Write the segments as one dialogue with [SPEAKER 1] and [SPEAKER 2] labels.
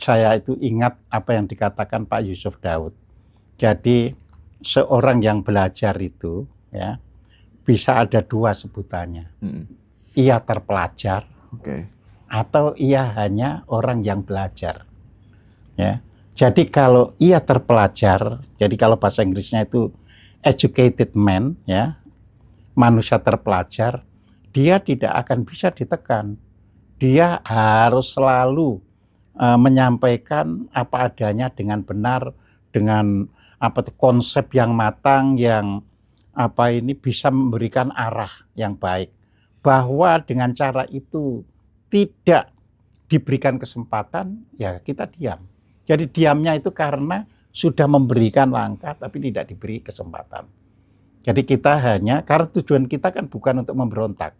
[SPEAKER 1] Saya itu ingat apa yang dikatakan Pak Yusuf Daud. Jadi seorang yang belajar itu ya bisa ada dua sebutannya. Ia terpelajar, atau ia hanya orang yang belajar. Ya. Jadi kalau ia terpelajar, jadi kalau bahasa Inggrisnya itu educated man, ya, manusia terpelajar, dia tidak akan bisa ditekan. Dia harus selalu menyampaikan apa adanya dengan benar, dengan konsep yang matang, yang bisa memberikan arah yang baik. Bahwa dengan cara itu tidak diberikan kesempatan, ya kita diam. Jadi diamnya itu karena sudah memberikan langkah tapi tidak diberi kesempatan. Jadi kita karena tujuan kita kan bukan untuk memberontak.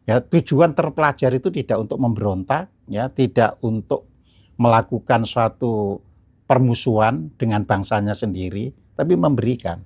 [SPEAKER 1] Ya, tujuan terpelajar itu tidak untuk memberontak, ya, tidak untuk melakukan suatu permusuhan dengan bangsanya sendiri, tapi memberikan.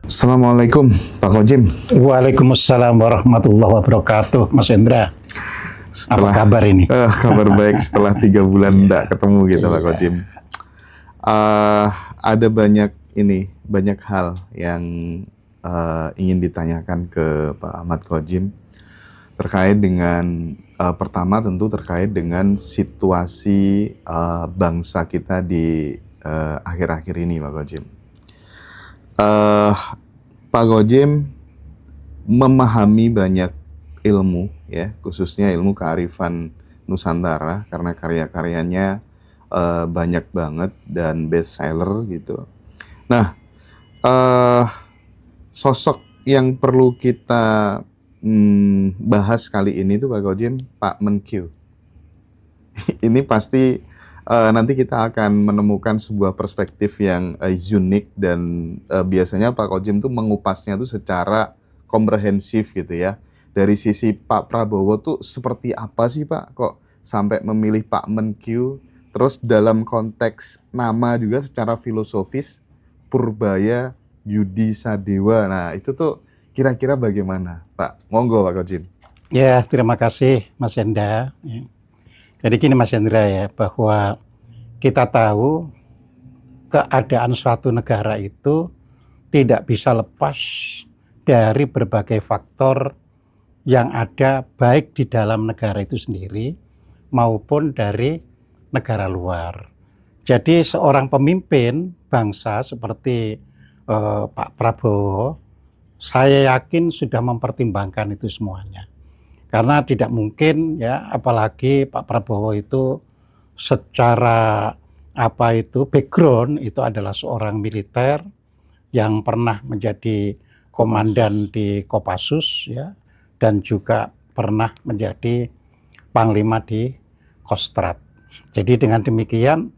[SPEAKER 2] Assalamualaikum Pak Kojim.
[SPEAKER 1] Waalaikumsalam warahmatullahi wabarakatuh, Mas Hendra. Apa kabar ini?
[SPEAKER 2] Kabar baik setelah 3 bulan tidak ketemu gitu Pak Kojim. Ada banyak hal yang ingin ditanyakan ke Pak Ahmad Kojim terkait dengan pertama tentu terkait dengan situasi bangsa kita di akhir-akhir ini Pak Kojim. Pak Kojim memahami banyak ilmu, ya, khususnya ilmu kearifan Nusantara karena karya-karyanya banyak banget dan bestseller gitu. Nah, sosok yang perlu kita bahas kali ini tuh Pak Kojim, Pak Menkyu. Ini pasti nanti kita akan menemukan sebuah perspektif yang unik dan biasanya Pak Kojim tuh mengupasnya tuh secara komprehensif gitu ya. Dari sisi Pak Prabowo tuh seperti apa sih Pak kok sampai memilih Pak Menkyu? Terus dalam konteks nama juga secara filosofis Purbaya Yudi Sadewa. Nah itu tuh kira-kira bagaimana Pak? Monggo Pak Kojim.
[SPEAKER 1] Ya, terima kasih Mas Hendra. Jadi gini Mas Hendra ya, bahwa kita tahu keadaan suatu negara itu tidak bisa lepas dari berbagai faktor yang ada baik di dalam negara itu sendiri maupun dari negara luar. Jadi seorang pemimpin bangsa seperti Pak Prabowo, saya yakin sudah mempertimbangkan itu semuanya. Karena tidak mungkin ya, apalagi Pak Prabowo itu secara background itu adalah seorang militer yang pernah menjadi komandan di Kopassus ya, dan juga pernah menjadi panglima di Kostrad. Jadi dengan demikian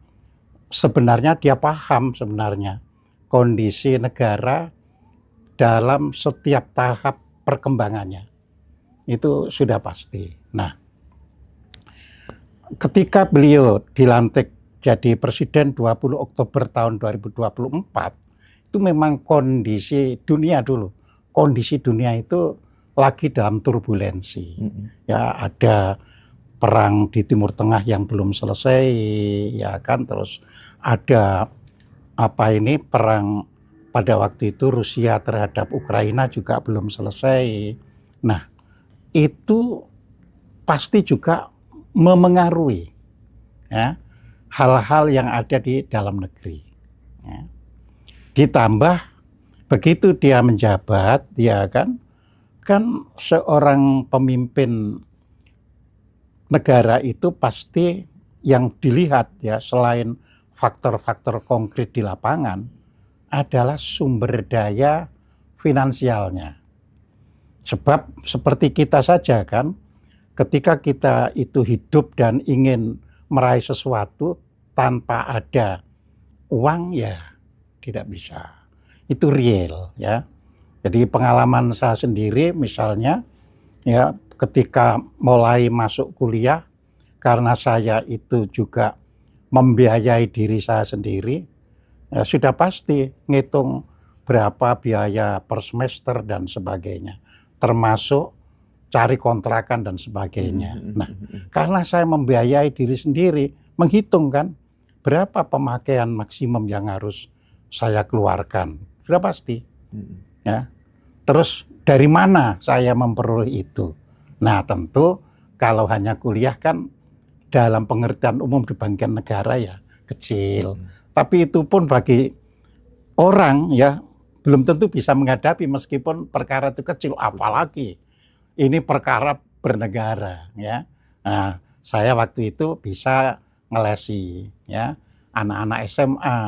[SPEAKER 1] sebenarnya dia paham sebenarnya kondisi negara dalam setiap tahap perkembangannya. Itu sudah pasti. Nah, ketika beliau dilantik jadi presiden 20 Oktober tahun 2024, itu memang kondisi dunia itu lagi dalam turbulensi. Ya, ada perang di Timur Tengah yang belum selesai, ya kan, terus ada perang pada waktu itu Rusia terhadap Ukraina juga belum selesai. Nah, itu pasti juga memengaruhi ya, hal-hal yang ada di dalam negeri. Ya. Ditambah begitu dia menjabat, ya kan seorang pemimpin negara itu pasti yang dilihat ya, selain faktor-faktor konkret di lapangan adalah sumber daya finansialnya. Sebab seperti kita saja kan, ketika kita itu hidup dan ingin meraih sesuatu tanpa ada uang ya tidak bisa. Itu real ya. Jadi pengalaman saya sendiri misalnya ya, ketika mulai masuk kuliah karena saya itu juga membiayai diri saya sendiri, ya sudah pasti ngitung berapa biaya per semester dan sebagainya, termasuk cari kontrakan dan sebagainya. Nah, karena saya membiayai diri sendiri, menghitung kan berapa pemakaian maksimum yang harus saya keluarkan, sudah pasti. Ya. Terus dari mana saya memperoleh itu? Nah, tentu kalau hanya kuliah kan dalam pengertian umum dibandingkan negara ya kecil. Tapi itu pun bagi orang ya belum tentu bisa menghadapi meskipun perkara itu kecil, apalagi ini perkara bernegara ya. Nah, saya waktu itu bisa ngelesi ya anak-anak SMA,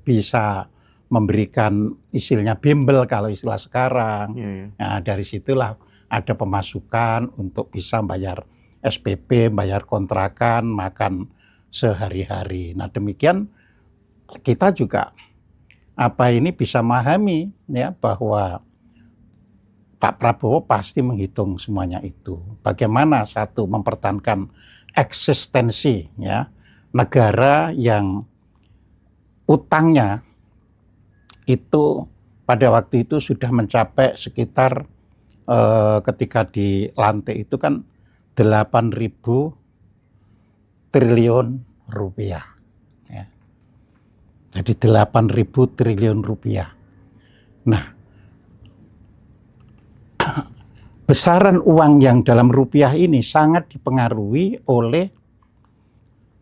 [SPEAKER 1] bisa memberikan istilahnya bimbel kalau istilah sekarang. Nah, dari situlah ada pemasukan untuk bisa bayar SPP, bayar kontrakan, makan sehari-hari. Nah, demikian kita juga bisa memahami ya bahwa Pak Prabowo pasti menghitung semuanya itu. Bagaimana satu mempertahankan eksistensi ya negara yang utangnya itu pada waktu itu sudah mencapai sekitar ketika dilantik itu kan 8.000 triliun rupiah. Ya. Jadi 8.000 triliun rupiah. Nah, besaran uang yang dalam rupiah ini sangat dipengaruhi oleh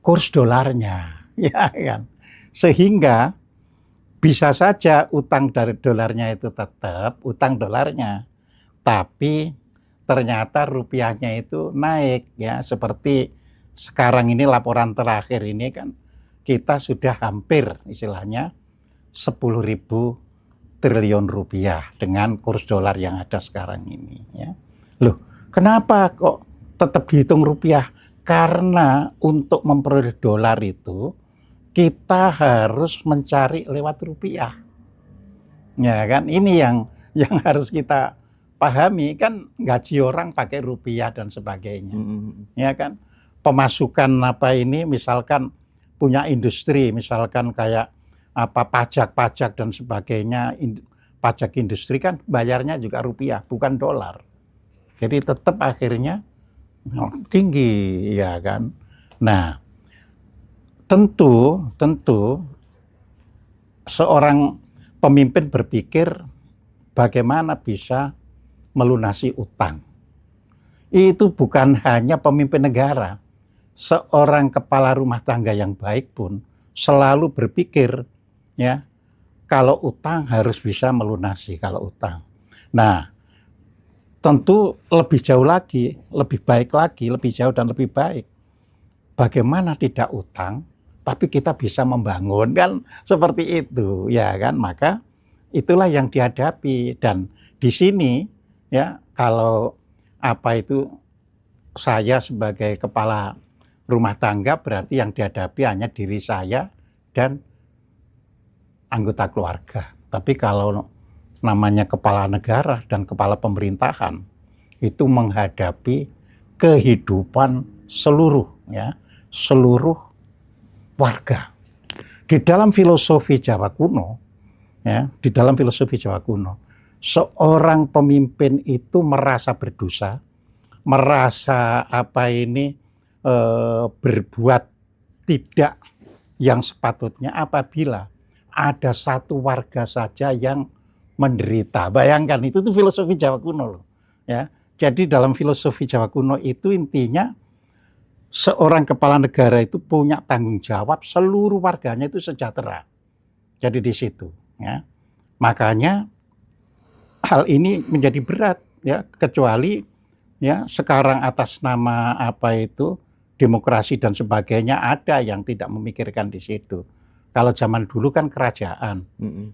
[SPEAKER 1] kurs dolarnya, ya kan. Sehingga bisa saja utang dari dolarnya itu tetap utang dolarnya, tapi ternyata rupiahnya itu naik ya, seperti sekarang ini laporan terakhir ini kan kita sudah hampir istilahnya 10.000 triliun rupiah dengan kurs dolar yang ada sekarang ini ya. Loh, kenapa kok tetap dihitung rupiah? Karena untuk memperoleh dolar itu kita harus mencari lewat rupiah. Ya kan, ini yang harus kita pahami kan, gaji orang pakai rupiah dan sebagainya. Ya kan, pemasukan misalkan punya industri, misalkan kayak pajak-pajak dan sebagainya, pajak industri kan bayarnya juga rupiah, bukan dolar. Jadi tetap akhirnya tinggi, ya kan. Nah, tentu seorang pemimpin berpikir bagaimana bisa melunasi utang. Itu bukan hanya pemimpin negara. Seorang kepala rumah tangga yang baik pun selalu berpikir ya, kalau utang harus bisa melunasi kalau utang. Nah, tentu lebih jauh lagi, lebih baik lagi, lebih jauh dan lebih baik. Bagaimana tidak utang, tapi kita bisa membangun kan seperti itu, ya kan? Maka itulah yang dihadapi, dan di sini ya kalau saya sebagai kepala rumah tangga berarti yang dihadapi hanya diri saya dan anggota keluarga. Tapi kalau namanya kepala negara dan kepala pemerintahan itu menghadapi kehidupan seluruh warga. Di dalam filosofi Jawa kuno, seorang pemimpin itu merasa berdosa, merasa berbuat tidak yang sepatutnya apabila ada satu warga saja yang menderita. Bayangkan, itu tuh filosofi Jawa kuno loh. Ya. Jadi dalam filosofi Jawa kuno itu intinya seorang kepala negara itu punya tanggung jawab seluruh warganya itu sejahtera. Jadi di situ, ya. Makanya hal ini menjadi berat, ya, kecuali ya sekarang atas nama demokrasi dan sebagainya ada yang tidak memikirkan di situ. Kalau zaman dulu kan kerajaan.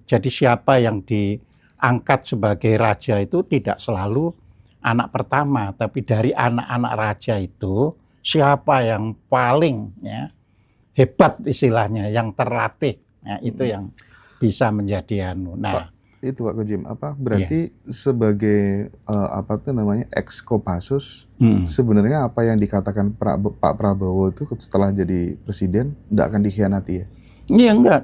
[SPEAKER 1] Jadi siapa yang diangkat sebagai raja itu tidak selalu anak pertama, tapi dari anak-anak raja itu siapa yang paling hebat istilahnya, yang terlatih, ya, itu yang bisa menjadi Nah,
[SPEAKER 2] itu Pak Kojim, berarti sebagai apa tuh namanya ex Kopassus, sebenarnya apa yang dikatakan Pak Prabowo itu setelah jadi presiden tidak akan dikhianati ya?
[SPEAKER 1] Iya enggak.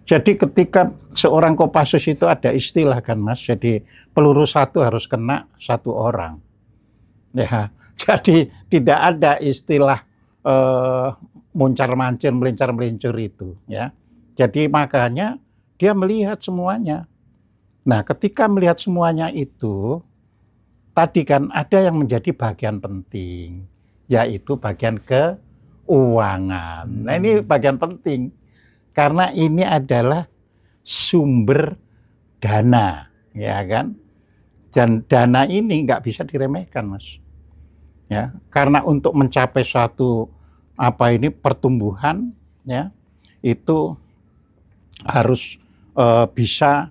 [SPEAKER 1] Jadi ketika seorang Kopassus itu ada istilah kan Mas. Jadi peluru satu harus kena satu orang. Ya. Jadi tidak ada istilah muncar-mancir, melincar-melincur itu. Ya. Jadi makanya dia melihat semuanya. Nah, ketika melihat semuanya itu, tadi kan ada yang menjadi bagian penting, yaitu bagian keuangan. Nah, ini bagian penting, karena ini adalah sumber dana, ya kan? Dan dana ini nggak bisa diremehkan, Mas. Ya, karena untuk mencapai suatu pertumbuhan, ya, itu harus bisa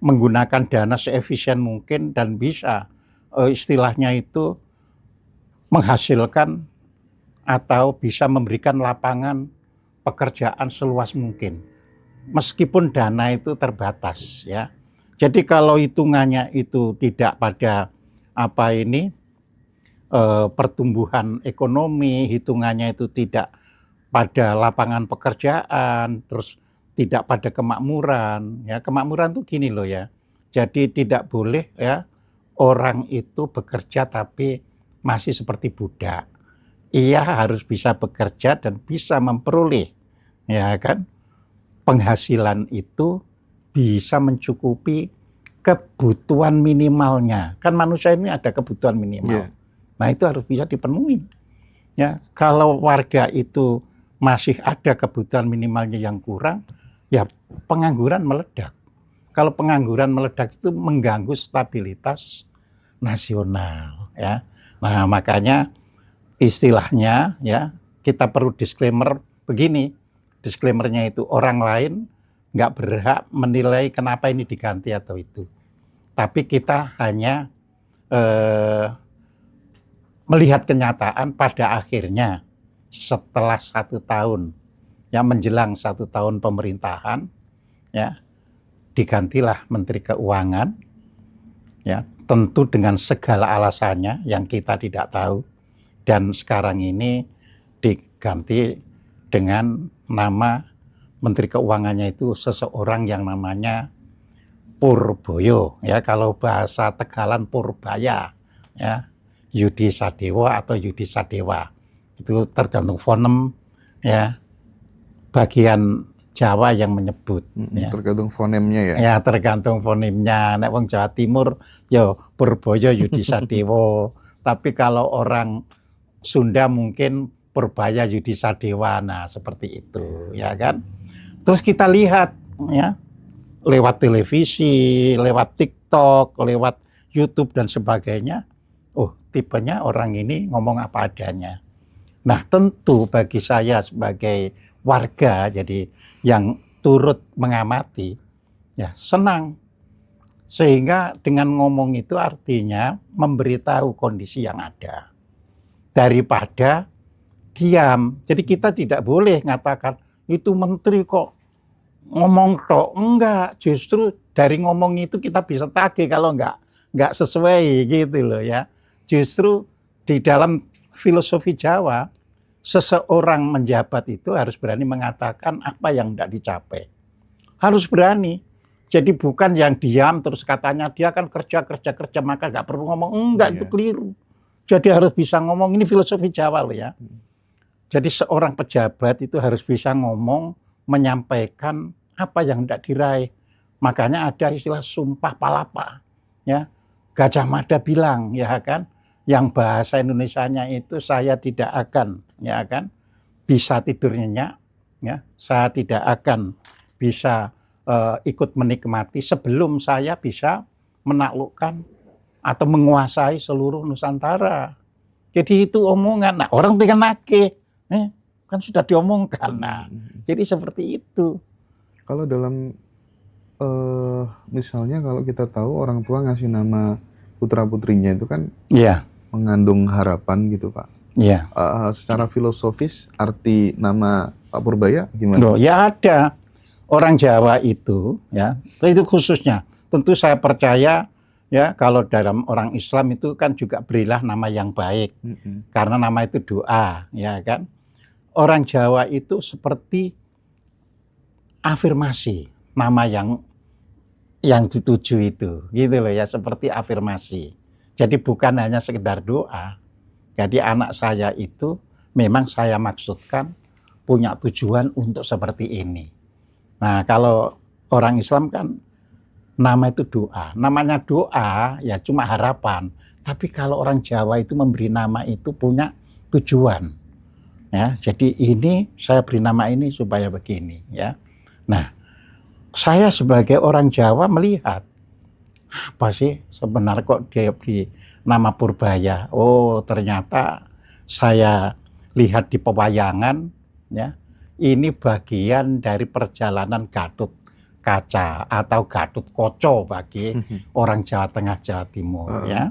[SPEAKER 1] menggunakan dana seefisien mungkin dan bisa istilahnya itu menghasilkan atau bisa memberikan lapangan pekerjaan seluas mungkin. Meskipun dana itu terbatas ya. Jadi kalau hitungannya itu tidak pada pertumbuhan ekonomi, hitungannya itu tidak pada lapangan pekerjaan, terus tidak pada kemakmuran. Ya, kemakmuran tuh gini loh ya. Jadi tidak boleh ya orang itu bekerja tapi masih seperti budak. Ia harus bisa bekerja dan bisa memperoleh ya kan penghasilan itu bisa mencukupi kebutuhan minimalnya. Kan manusia ini ada kebutuhan minimal. Nah, itu harus bisa dipenuhi. Ya, kalau warga itu masih ada kebutuhan minimalnya yang kurang, ya pengangguran meledak. Kalau pengangguran meledak itu mengganggu stabilitas nasional ya. Nah, makanya istilahnya ya kita perlu disclaimer begini. Disclaimernya itu orang lain nggak berhak menilai kenapa ini diganti atau itu. Tapi kita hanya melihat kenyataan pada akhirnya setelah 1 tahun yang menjelang 1 tahun pemerintahan ya digantilah Menteri Keuangan ya tentu dengan segala alasannya yang kita tidak tahu, dan sekarang ini diganti dengan nama Menteri Keuangannya itu seseorang yang namanya Purboyo ya, kalau bahasa Tegalan Purbaya ya, Yudi Sadewo atau Yudi Sadewa itu tergantung fonem ya, bagian Jawa yang menyebut ya.
[SPEAKER 2] Tergantung fonemnya ya.
[SPEAKER 1] Ya tergantung fonemnya. Nek wong Jawa Timur ya Purboyo Yudi Sadewo, tapi kalau orang Sunda mungkin Purbaya Yudi Sadewa. Nah, seperti itu ya kan. Terus kita lihat ya lewat televisi, lewat TikTok, lewat YouTube dan sebagainya. Oh, tipenya orang ini ngomong apa adanya. Nah, tentu bagi saya sebagai warga jadi yang turut mengamati ya senang, sehingga dengan ngomong itu artinya memberitahu kondisi yang ada daripada diam. Jadi kita tidak boleh mengatakan itu menteri kok ngomong tok, enggak, justru dari ngomong itu kita bisa tagih kalau enggak sesuai gitu loh ya. Justru di dalam filosofi Jawa, seseorang menjabat itu harus berani mengatakan apa yang tidak dicapai. Harus berani. Jadi bukan yang diam terus katanya dia kan kerja maka nggak perlu ngomong. Enggak, itu keliru. Jadi harus bisa ngomong, ini filosofi Jawa loh ya. Jadi seorang pejabat itu harus bisa ngomong, menyampaikan apa yang tidak diraih. Makanya ada istilah sumpah palapa. Ya, Gajah Mada bilang ya kan, yang bahasa Indonesianya itu saya tidak akan ya kan bisa tidur nyenyak ya, saya tidak akan bisa ikut menikmati sebelum saya bisa menaklukkan atau menguasai seluruh Nusantara. Jadi itu omongan. Nah, orang tinggal nake kan sudah diomongkan. Nah, jadi seperti itu.
[SPEAKER 2] Kalau dalam misalnya kalau kita tahu orang tua ngasih nama putra-putrinya itu kan mengandung harapan gitu Pak.
[SPEAKER 1] Iya.
[SPEAKER 2] Secara filosofis arti nama Pak Purbaya gimana?
[SPEAKER 1] Ya ada. Orang Jawa itu ya, itu khususnya tentu saya percaya ya kalau dalam orang Islam itu kan juga berilah nama yang baik. Karena nama itu doa, ya kan. Orang Jawa itu seperti afirmasi nama yang dituju itu, gitu loh ya, seperti afirmasi. Jadi bukan hanya sekedar doa. Jadi anak saya itu memang saya maksudkan punya tujuan untuk seperti ini. Nah, kalau orang Islam kan nama itu doa. Namanya doa ya cuma harapan. Tapi kalau orang Jawa itu memberi nama itu punya tujuan. Ya, jadi ini saya beri nama ini supaya begini ya. Nah, saya sebagai orang Jawa melihat apa sih sebenarnya kok dia beri nama Purbaya. Oh, ternyata saya lihat di pewayangan ya. Ini bagian dari perjalanan Gatut Kaca atau Gatut Koco bagi orang Jawa Tengah, Jawa Timur ya.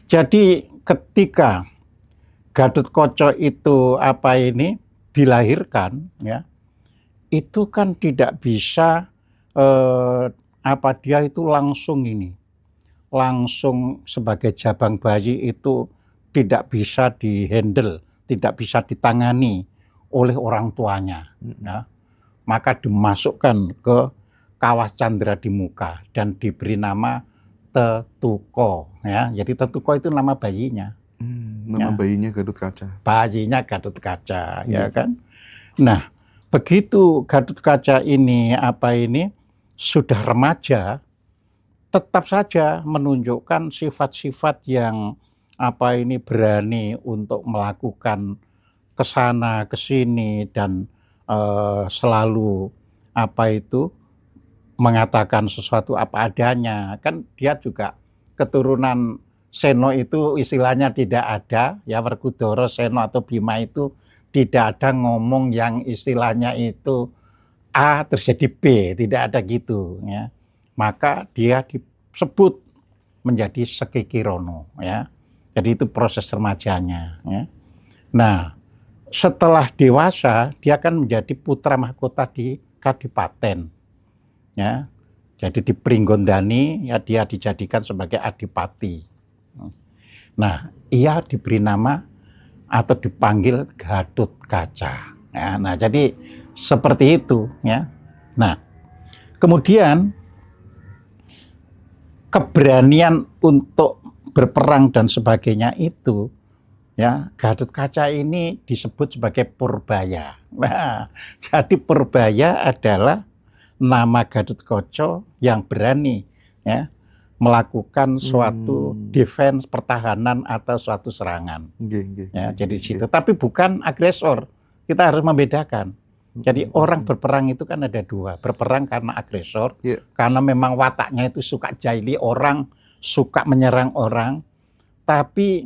[SPEAKER 1] Jadi ketika Gatut Koco itu dilahirkan ya, itu kan tidak bisa dia itu langsung sebagai jabang bayi itu tidak bisa dihandle, tidak bisa ditangani oleh orang tuanya. Ya. Maka dimasukkan ke Kawah Candra di Muka dan diberi nama Tetuko. Ya. Jadi Tetuko itu nama bayinya.
[SPEAKER 2] Nama bayinya Gatut Kaca.
[SPEAKER 1] Bayinya Gatut Kaca, ya kan. Nah, begitu Gatut Kaca ini sudah remaja, tetap saja menunjukkan sifat-sifat yang berani untuk melakukan kesana kesini dan selalu mengatakan sesuatu apa adanya. Kan dia juga keturunan Seno itu istilahnya tidak ada ya, Werkudara, Seno atau Bima itu tidak ada ngomong yang istilahnya itu A terjadi B, tidak ada gitu ya. Maka dia disebut menjadi Sekikirono ya. Jadi itu proses remajanya ya. Nah, setelah dewasa dia akan menjadi putra mahkota di Kadipaten ya. Jadi di Pringgondani ya dia dijadikan sebagai adipati. Nah, ia diberi nama atau dipanggil Gatut Kaca ya. Nah, jadi seperti itu ya. Nah, kemudian keberanian untuk berperang dan sebagainya itu ya, Gatut Kaca ini disebut sebagai Purbaya. Nah, jadi Purbaya adalah nama Gatut Kaca yang berani ya melakukan suatu defense, pertahanan atau suatu serangan. Ya, jadi situ. Tapi bukan agresor. Kita harus membedakan. Jadi orang berperang itu kan ada dua. Berperang karena agresor, karena memang wataknya itu suka jahili orang, suka menyerang orang. Tapi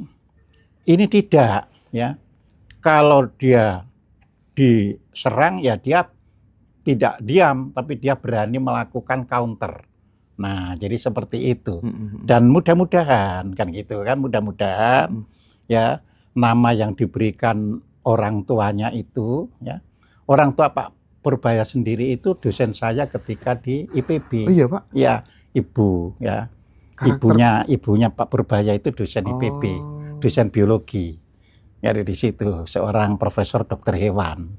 [SPEAKER 1] ini tidak, ya. Kalau dia diserang ya dia tidak diam, tapi dia berani melakukan counter. Nah, jadi seperti itu. Dan mudah-mudahan kan gitu kan, mudah-mudahan ya nama yang diberikan orang tuanya itu ya. Orang tua Pak Purbaya sendiri itu dosen saya ketika di IPB.
[SPEAKER 2] Oh iya, Pak?
[SPEAKER 1] Ya, ibu ya. Ibunya Pak Purbaya itu dosen IPB, dosen biologi. Ya, di situ seorang profesor dokter hewan.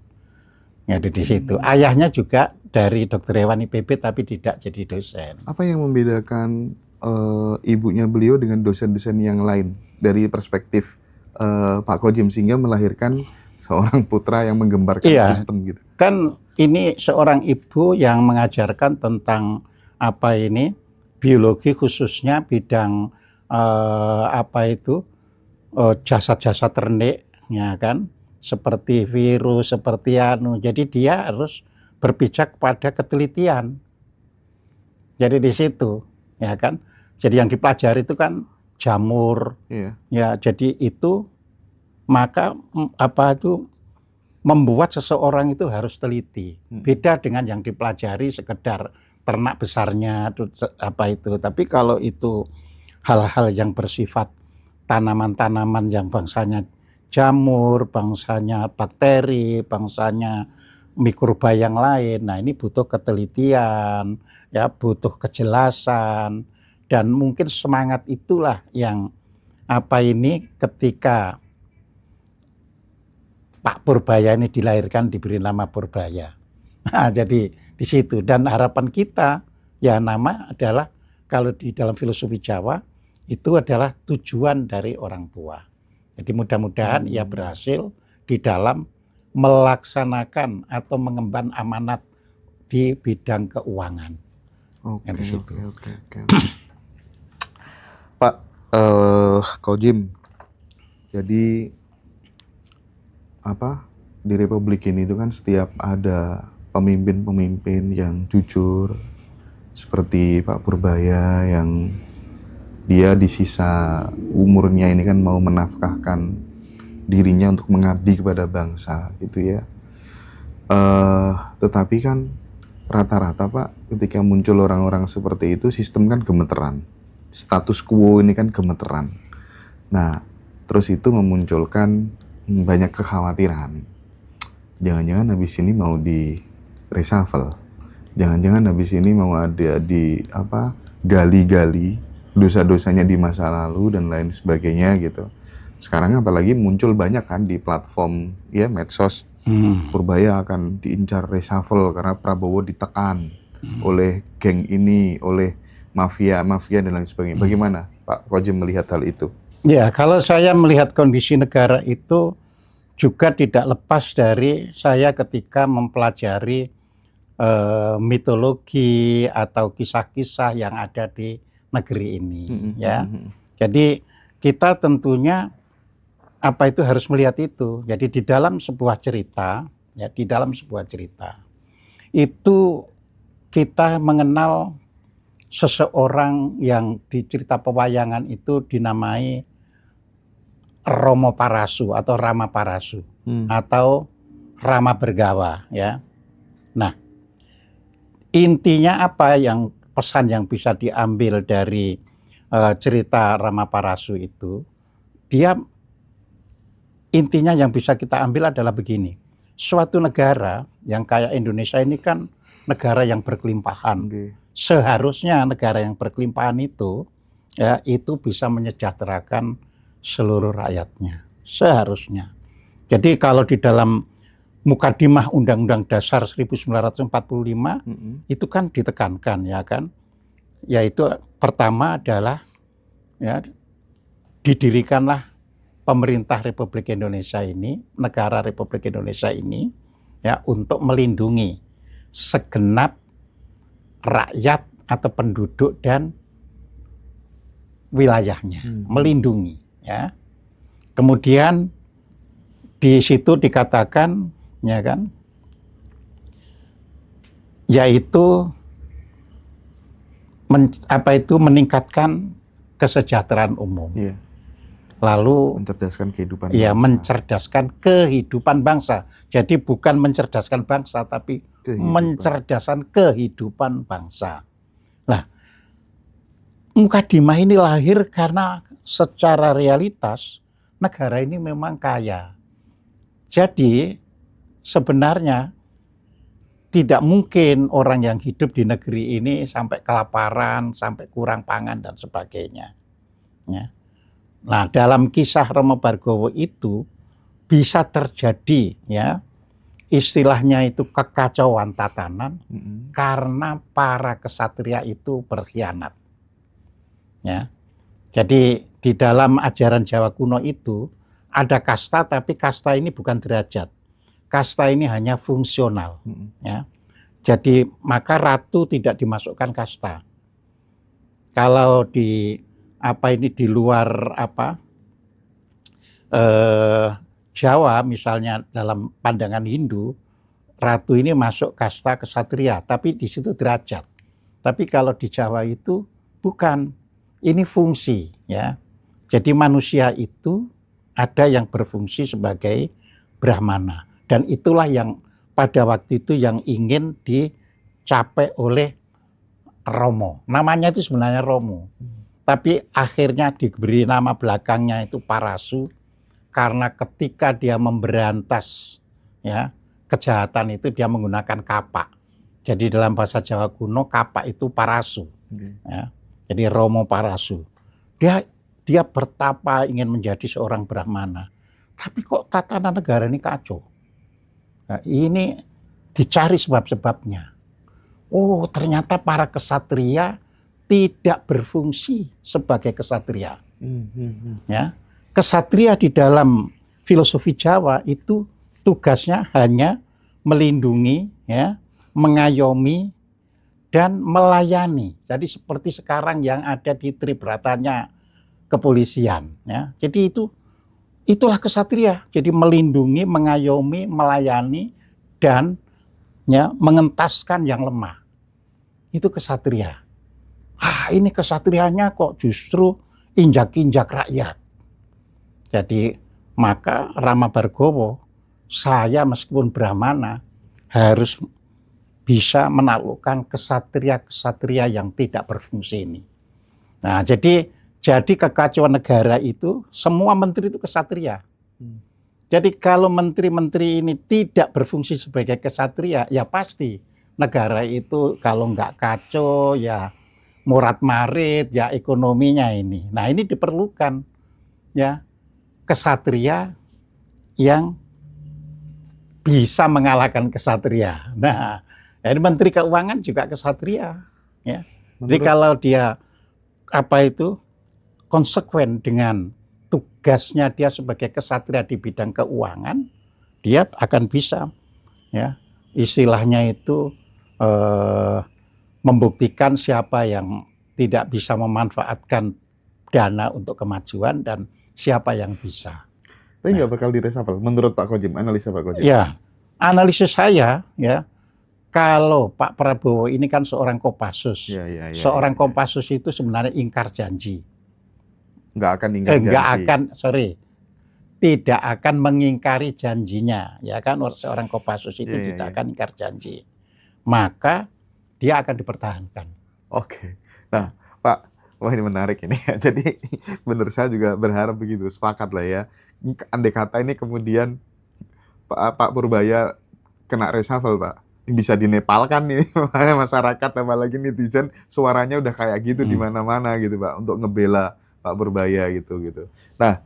[SPEAKER 1] Ya, di situ. Ayahnya juga dari dokter hewan IPB tapi tidak jadi dosen.
[SPEAKER 2] Apa yang membedakan ibunya beliau dengan dosen-dosen yang lain dari perspektif Pak Kojem sehingga melahirkan seorang putra yang menggembarkan sistem gitu?
[SPEAKER 1] Kan ini seorang ibu yang mengajarkan tentang biologi, khususnya bidang jasad-jasad ternik, ya kan? Seperti virus, seperti jadi dia harus berpijak pada ketelitian. Jadi di situ, ya kan. Jadi yang dipelajari itu kan jamur, ya. Jadi itu maka membuat seseorang itu harus teliti. Beda dengan yang dipelajari sekedar ternak besarnya Tapi kalau itu hal-hal yang bersifat tanaman-tanaman yang bangsanya jamur, bangsanya bakteri, bangsanya mikroba yang lain. Nah, ini butuh ketelitian, ya, butuh kejelasan, dan mungkin semangat itulah yang ketika Pak Purbaya ini dilahirkan diberi nama Purbaya. Nah, jadi di situ, dan harapan kita ya, nama adalah kalau di dalam filosofi Jawa itu adalah tujuan dari orang tua. Jadi mudah-mudahan ia berhasil di dalam melaksanakan atau mengemban amanat di bidang keuangan.
[SPEAKER 2] Oke.
[SPEAKER 1] Di situ.
[SPEAKER 2] Pak Ko Jim, jadi di Republik ini itu kan setiap ada pemimpin-pemimpin yang jujur seperti Pak Purbaya yang dia di sisa umurnya ini kan mau menafkahkan dirinya untuk mengabdi kepada bangsa gitu ya. Tetapi kan rata-rata Pak, ketika muncul orang-orang seperti itu, sistem kan gemeteran. Status quo ini kan gemeteran. Nah, terus itu memunculkan banyak kekhawatiran. Jangan-jangan habis ini mau di reshuffle. Jangan-jangan habis ini mau ada di gali-gali dosa-dosanya di masa lalu dan lain sebagainya gitu. Sekarang apalagi muncul banyak kan di platform ya medsos. Purbaya akan diincar reshuffle karena Prabowo ditekan oleh geng ini, oleh mafia dan lain sebagainya. Bagaimana Pak Ko Jim melihat hal itu?
[SPEAKER 1] Ya, kalau saya melihat kondisi negara itu juga tidak lepas dari saya ketika mempelajari mitologi atau kisah-kisah yang ada di negeri ini, ya. Jadi kita tentunya harus melihat itu. Jadi di dalam sebuah cerita, ya, di dalam sebuah cerita itu kita mengenal seseorang yang di cerita pewayangan itu dinamai Romo Parasu atau Rama Parasu atau Rama Bergawa, ya. Nah, intinya pesan yang bisa diambil dari cerita Rama Parasu itu, intinya yang bisa kita ambil adalah begini. Suatu negara yang kayak Indonesia ini kan negara yang berkelimpahan. Seharusnya negara yang berkelimpahan itu, ya, itu bisa menyejahterakan seluruh rakyatnya. Seharusnya. Jadi kalau di dalam Mukadimah Undang-Undang Dasar 1945 itu kan ditekankan, ya kan, yaitu pertama adalah, ya, didirikanlah pemerintah Republik Indonesia ini, negara Republik Indonesia ini, ya, untuk melindungi segenap rakyat atau penduduk dan wilayahnya, melindungi, ya. Kemudian di situ dikatakan, ya kan, yaitu meningkatkan kesejahteraan umum. Lalu
[SPEAKER 2] mencerdaskan kehidupan
[SPEAKER 1] bangsa.
[SPEAKER 2] Mencerdaskan
[SPEAKER 1] kehidupan bangsa. Jadi bukan mencerdaskan bangsa, tapi mencerdaskan kehidupan bangsa. Nah, Mukadimah ini lahir karena secara realitas negara ini memang kaya. Jadi sebenarnya tidak mungkin orang yang hidup di negeri ini sampai kelaparan, sampai kurang pangan dan sebagainya. Ya. Nah, dalam kisah Rama Bargawa itu bisa terjadi, ya, istilahnya itu kekacauan tatanan karena para kesatria itu berkhianat. Ya. Jadi di dalam ajaran Jawa kuno itu ada kasta, tapi kasta ini bukan derajat. Kasta ini hanya fungsional. Ya. Jadi maka ratu tidak dimasukkan kasta. Kalau di di luar Jawa misalnya dalam pandangan Hindu, ratu ini masuk kasta kesatria, tapi di situ derajat. Tapi kalau di Jawa itu bukan, ini fungsi, ya. Jadi manusia itu ada yang berfungsi sebagai brahmana, dan itulah yang pada waktu itu yang ingin dicapai oleh Romo. Namanya itu sebenarnya Romo. Tapi akhirnya diberi nama belakangnya itu Parasu karena ketika dia memberantas, ya, kejahatan itu dia menggunakan kapak. Jadi dalam bahasa Jawa kuno kapak itu parasu. Ya. Jadi Romo Parasu. Dia bertapa ingin menjadi seorang Brahmana. Tapi kok tatanan negara ini kacau. Nah, ini dicari sebab-sebabnya. Oh, ternyata para kesatria tidak berfungsi sebagai kesatria. Ya. Kesatria di dalam filosofi Jawa itu tugasnya hanya melindungi, ya, mengayomi, dan melayani. Jadi seperti sekarang yang ada di Tribratanya kepolisian. Ya. Jadi itulah kesatria. Jadi melindungi, mengayomi, melayani, dan ya, mengentaskan yang lemah. Itu kesatria. Ini kesatrianya kok justru injak-injak rakyat. Jadi maka Rama Bargowo, saya meskipun Brahmana harus bisa menaklukkan kesatria-kesatria yang tidak berfungsi ini. Nah, jadi kekacauan negara itu semua menteri itu kesatria. Jadi kalau menteri-menteri ini tidak berfungsi sebagai kesatria, ya pasti negara itu kalau nggak kacau ya morat-marit ya ekonominya ini. Nah, ini diperlukan ya kesatria yang bisa mengalahkan kesatria. Nah, jadi Menteri Keuangan juga kesatria. Ya. Jadi kalau dia konsekuen dengan tugasnya dia sebagai kesatria di bidang keuangan, dia akan bisa, ya, istilahnya itu membuktikan siapa yang tidak bisa memanfaatkan dana untuk kemajuan dan siapa yang bisa.
[SPEAKER 2] Tapi nggak bakal diresapel menurut Pak Kojem, analisa Pak Kojem.
[SPEAKER 1] Ya, analisis saya, ya, kalau Pak Prabowo ini kan seorang Kopassus. Seorang Kopassus itu sebenarnya ingkar janji. Tidak akan mengingkari janjinya, ya kan, seorang Kopassus itu tidak akan ingkar janji. Maka dia akan dipertahankan.
[SPEAKER 2] Oke. Nah, Pak, wah ini menarik ini. Jadi benar, saya juga berharap begitu, sepakat lah ya. Andai kata ini kemudian Pak Purbaya kena reshuffle, Pak, bisa dinepalkan nih masyarakat, apalagi netizen suaranya udah kayak gitu di mana-mana gitu, Pak, untuk ngebela Pak Purbaya gitu. Nah,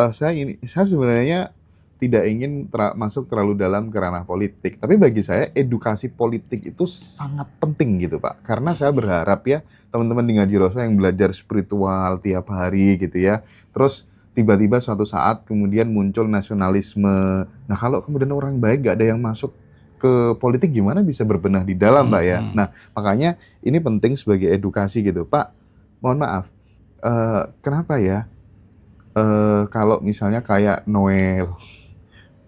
[SPEAKER 2] saya sebenarnya tidak ingin masuk terlalu dalam ke ranah politik, tapi bagi saya edukasi politik itu sangat penting gitu, Pak. Karena saya berharap ya teman-teman di Ngaji Rosa yang belajar spiritual tiap hari gitu ya, terus tiba-tiba suatu saat kemudian muncul nasionalisme. Nah, kalau kemudian orang baik gak ada yang masuk ke politik, gimana bisa berbenah di dalam, Pak ya? Nah, makanya ini penting sebagai edukasi gitu, Pak. Mohon maaf, kenapa ya kalau misalnya kayak Noel,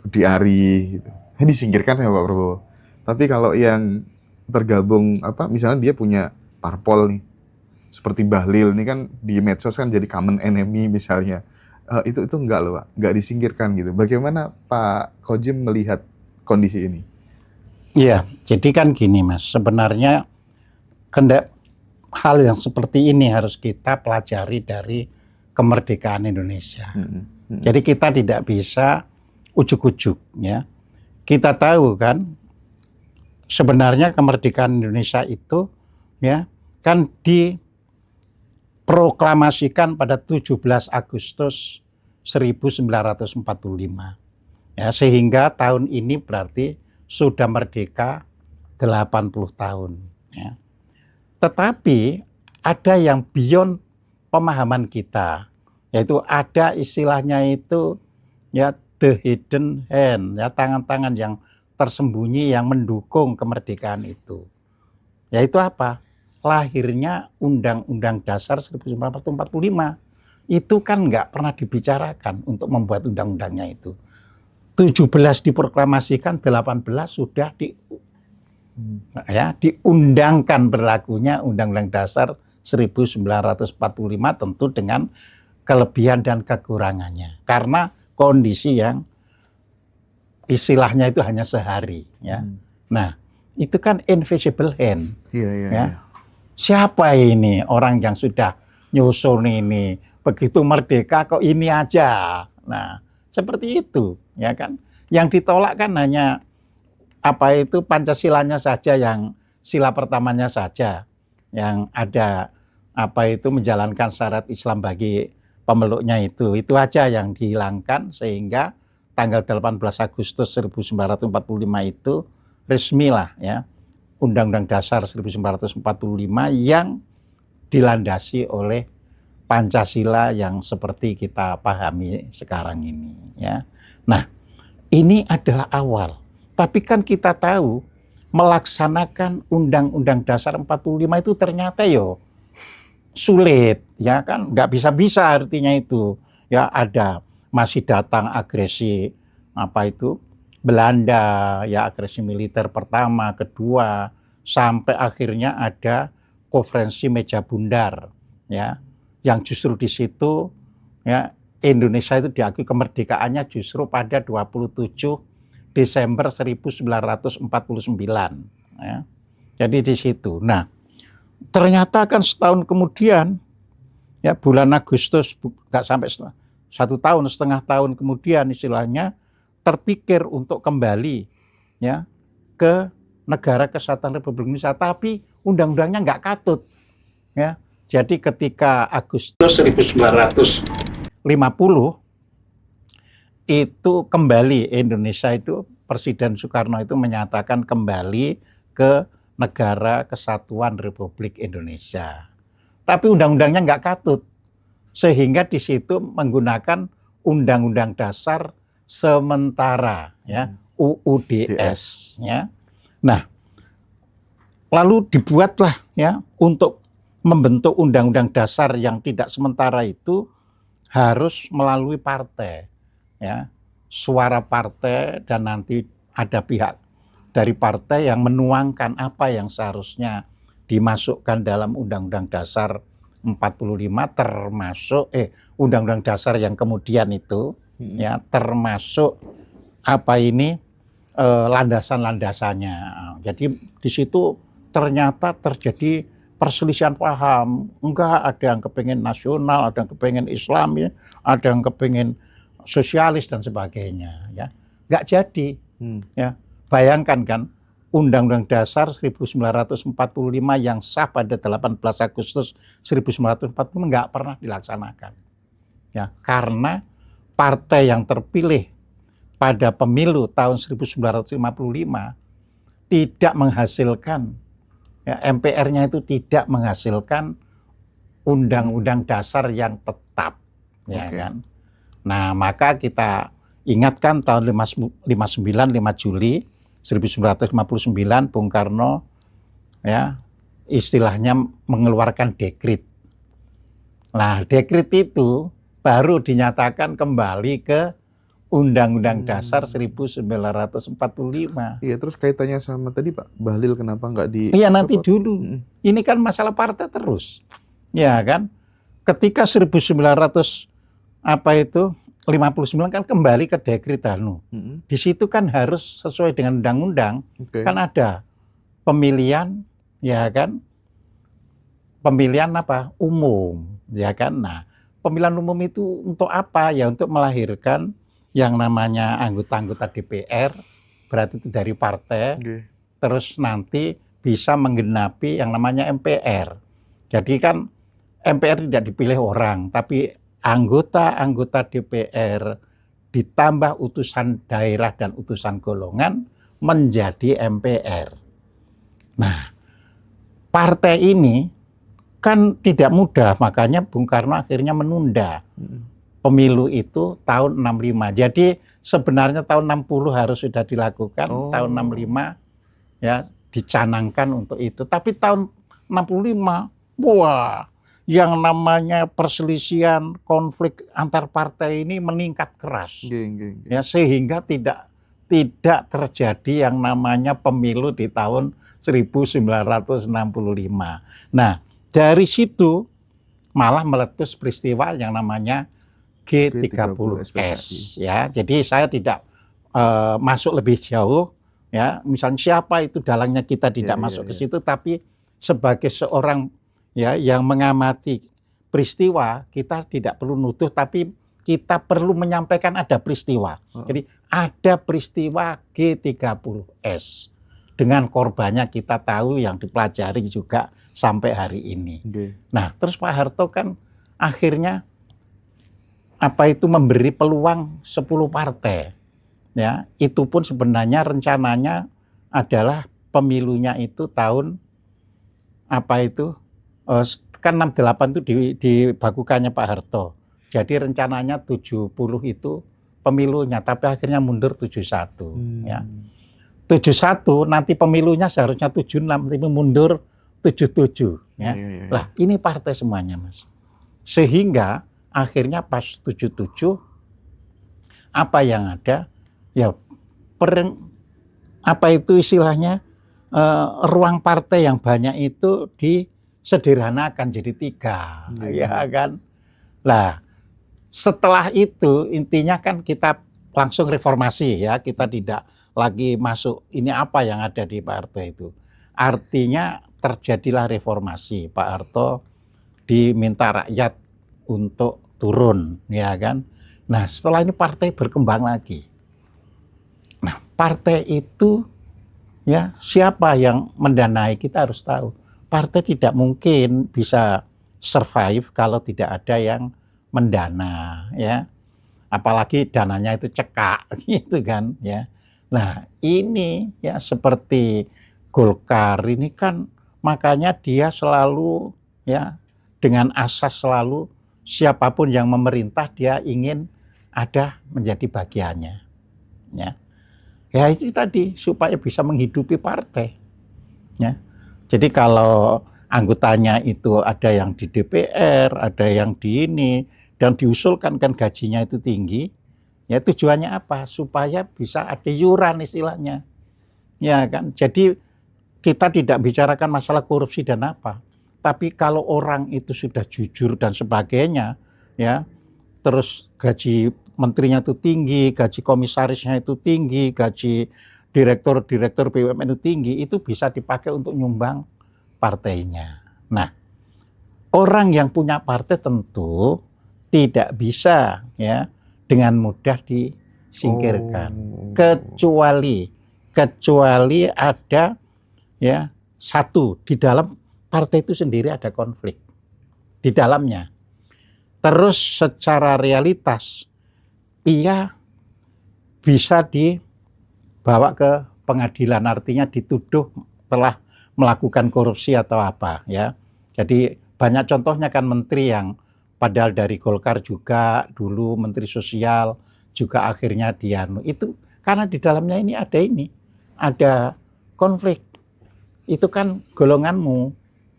[SPEAKER 2] Budi Ari gitu, disingkirkan ya Pak Prabowo. Tapi kalau yang tergabung misalnya dia punya parpol nih, seperti Bahlil ini kan di medsos kan jadi common enemy misalnya, itu enggak loh, Pak, enggak disingkirkan gitu. Bagaimana Pak Kojem melihat kondisi ini?
[SPEAKER 1] Iya, jadi kan gini Mas, sebenarnya hal yang seperti ini harus kita pelajari dari kemerdekaan Indonesia. Jadi kita tidak bisa ujuk-ujuk, ya. Kita tahu kan sebenarnya kemerdekaan Indonesia itu, ya, kan diproklamasikan pada 17 Agustus 1945. Ya, sehingga tahun ini berarti sudah merdeka 80 tahun, ya. Tetapi ada yang beyond pemahaman kita, yaitu ada istilahnya itu ya the hidden hand, ya, tangan-tangan yang tersembunyi yang mendukung kemerdekaan itu. Yaitu apa? Lahirnya Undang-Undang Dasar 1945. Itu kan nggak pernah dibicarakan untuk membuat undang-undangnya itu. 17 diproklamasikan, 18 sudah diundangkan berlakunya Undang-Undang Dasar 1945, tentu dengan kelebihan dan kekurangannya. Karena kondisi yang istilahnya itu hanya sehari, ya. Nah, itu kan invisible hand. Siapa ini orang yang sudah nyusun ini? Begitu merdeka kok ini aja. Nah, seperti itu, ya kan. Yang ditolak kan hanya apa itu Pancasilanya saja, yang sila pertamanya saja yang ada apa itu menjalankan syarat Islam bagi pemeluknya itu aja yang dihilangkan, sehingga tanggal 18 Agustus 1945 itu resmilah ya Undang-Undang Dasar 1945 yang dilandasi oleh Pancasila yang seperti kita pahami sekarang ini ya. Nah, ini adalah awal. Tapi kan kita tahu melaksanakan Undang-Undang Dasar 45 itu ternyata sulit ya kan, nggak bisa-bisa artinya itu. Ya ada masih datang agresi apa itu Belanda ya, agresi militer pertama, kedua, sampai akhirnya ada konferensi meja bundar ya, yang justru di situ ya Indonesia itu diakui kemerdekaannya justru pada 27 Desember 1949 ya. Jadi di situ. Nah, ternyata kan setahun kemudian ya bulan Agustus, nggak sampai setengah tahun kemudian istilahnya terpikir untuk kembali ya ke Negara Kesatuan Republik Indonesia, tapi undang-undangnya nggak katut ya. Jadi ketika Agustus 1950 itu kembali Indonesia itu, Presiden Soekarno itu menyatakan kembali ke Negara Kesatuan Republik Indonesia. Tapi undang-undangnya nggak katut, sehingga di situ menggunakan Undang-Undang Dasar Sementara ya, UUDS ya. Nah, lalu dibuatlah ya untuk membentuk undang-undang dasar yang tidak sementara itu harus melalui partai ya, suara partai, dan nanti ada pihak dari partai yang menuangkan apa yang seharusnya dimasukkan dalam Undang-Undang Dasar 45, termasuk Undang-Undang Dasar yang kemudian itu ya, termasuk apa ini landasan-landasannya. Jadi di situ ternyata terjadi perselisihan paham. Enggak, ada yang kepengen nasional, ada yang kepengen Islam ya, ada yang kepengen sosialis dan sebagainya ya. Enggak jadi. Ya. Bayangkan kan, Undang-Undang Dasar 1945 yang sah pada 18 Agustus 1945 enggak pernah dilaksanakan. Ya, karena partai yang terpilih pada pemilu tahun 1955 tidak menghasilkan ya, MPR-nya itu tidak menghasilkan undang-undang dasar yang tetap ya kan. Nah, maka kita ingatkan tahun 59 5 Juli 1959 Bung Karno ya istilahnya mengeluarkan dekrit. Nah, dekrit itu baru dinyatakan kembali ke Undang-Undang Dasar 1945.
[SPEAKER 2] Iya, terus kaitannya sama tadi Pak Bahlil kenapa nggak di?
[SPEAKER 1] Iya, nanti dulu. Ini kan masalah partai terus. Ya kan? Ketika 1959 kan kembali ke dekrit anu. Di situ kan harus sesuai dengan undang-undang. Kan ada pemilihan ya kan? Pemilihan apa? Umum, ya kan? Nah, pemilihan umum itu untuk apa? Ya untuk melahirkan yang namanya anggota-anggota DPR, berarti itu dari partai, terus nanti bisa menggenapi yang namanya MPR. Jadi kan MPR tidak dipilih orang, tapi anggota-anggota DPR ditambah utusan daerah dan utusan golongan menjadi MPR. Nah, partai ini kan tidak mudah, makanya Bung Karno akhirnya menunda pemilu itu tahun 65. Jadi sebenarnya tahun 60 harus sudah dilakukan, tahun 65 ya dicanangkan untuk itu. Tapi tahun 65, wah, yang namanya perselisihan, konflik antar partai ini meningkat keras. Ya, sehingga tidak terjadi yang namanya pemilu di tahun 1965. Nah, dari situ malah meletus peristiwa yang namanya G30S ya. Jadi saya tidak masuk lebih jauh ya. Misalnya siapa itu dalangnya kita tidak masuk ke situ, tapi sebagai seorang ya yang mengamati peristiwa, kita tidak perlu nuduh, tapi kita perlu menyampaikan ada peristiwa. Jadi ada peristiwa G30S dengan korbannya kita tahu yang dipelajari juga sampai hari ini. Nah, terus Pak Harto kan akhirnya memberi peluang 10 partai. Ya, itu pun sebenarnya rencananya adalah pemilunya itu tahun kan 68 itu dibakukannya Pak Harto. Jadi rencananya 70 itu pemilunya, tapi akhirnya mundur 71. Ya. 71 nanti pemilunya seharusnya 76, tapi mundur 77. Ya. Lah ini partai semuanya, Mas. Sehingga akhirnya pas 77 apa yang ada ya istilahnya ruang partai yang banyak itu disederhanakan jadi 3, ya kan. Lah setelah itu intinya kan kita langsung reformasi ya, kita tidak lagi masuk ini apa yang ada di Pak Harto itu. Artinya terjadilah reformasi. Pak Harto diminta rakyat untuk turun, ya kan. Nah setelah ini partai berkembang lagi. Nah partai itu ya siapa yang mendanai kita harus tahu. Partai tidak mungkin bisa survive kalau tidak ada yang mendana, ya. Apalagi dananya itu cekak, gitu kan, ya. Nah ini ya seperti Golkar ini kan makanya dia selalu ya dengan asas selalu siapapun yang memerintah dia ingin ada menjadi bagiannya, ya. Ya itu tadi supaya bisa menghidupi partai, ya. Jadi kalau anggotanya itu ada yang di DPR, ada yang di ini, dan diusulkan kan gajinya itu tinggi, ya tujuannya apa? Supaya bisa ada iuran istilahnya, ya kan. Jadi kita tidak bicarakan masalah korupsi dan apa, tapi kalau orang itu sudah jujur dan sebagainya, ya, terus gaji menterinya itu tinggi, gaji komisarisnya itu tinggi, gaji direktur BUMN itu tinggi, itu bisa dipakai untuk nyumbang partainya. Nah, orang yang punya partai tentu tidak bisa ya dengan mudah disingkirkan, kecuali ada ya satu di dalam partai itu sendiri ada konflik di dalamnya. Terus secara realitas ia bisa dibawa ke pengadilan, artinya dituduh telah melakukan korupsi atau apa ya. Jadi banyak contohnya kan menteri yang padahal dari Golkar juga dulu menteri sosial juga akhirnya itu karena di dalamnya ini ada konflik. Itu kan golonganmu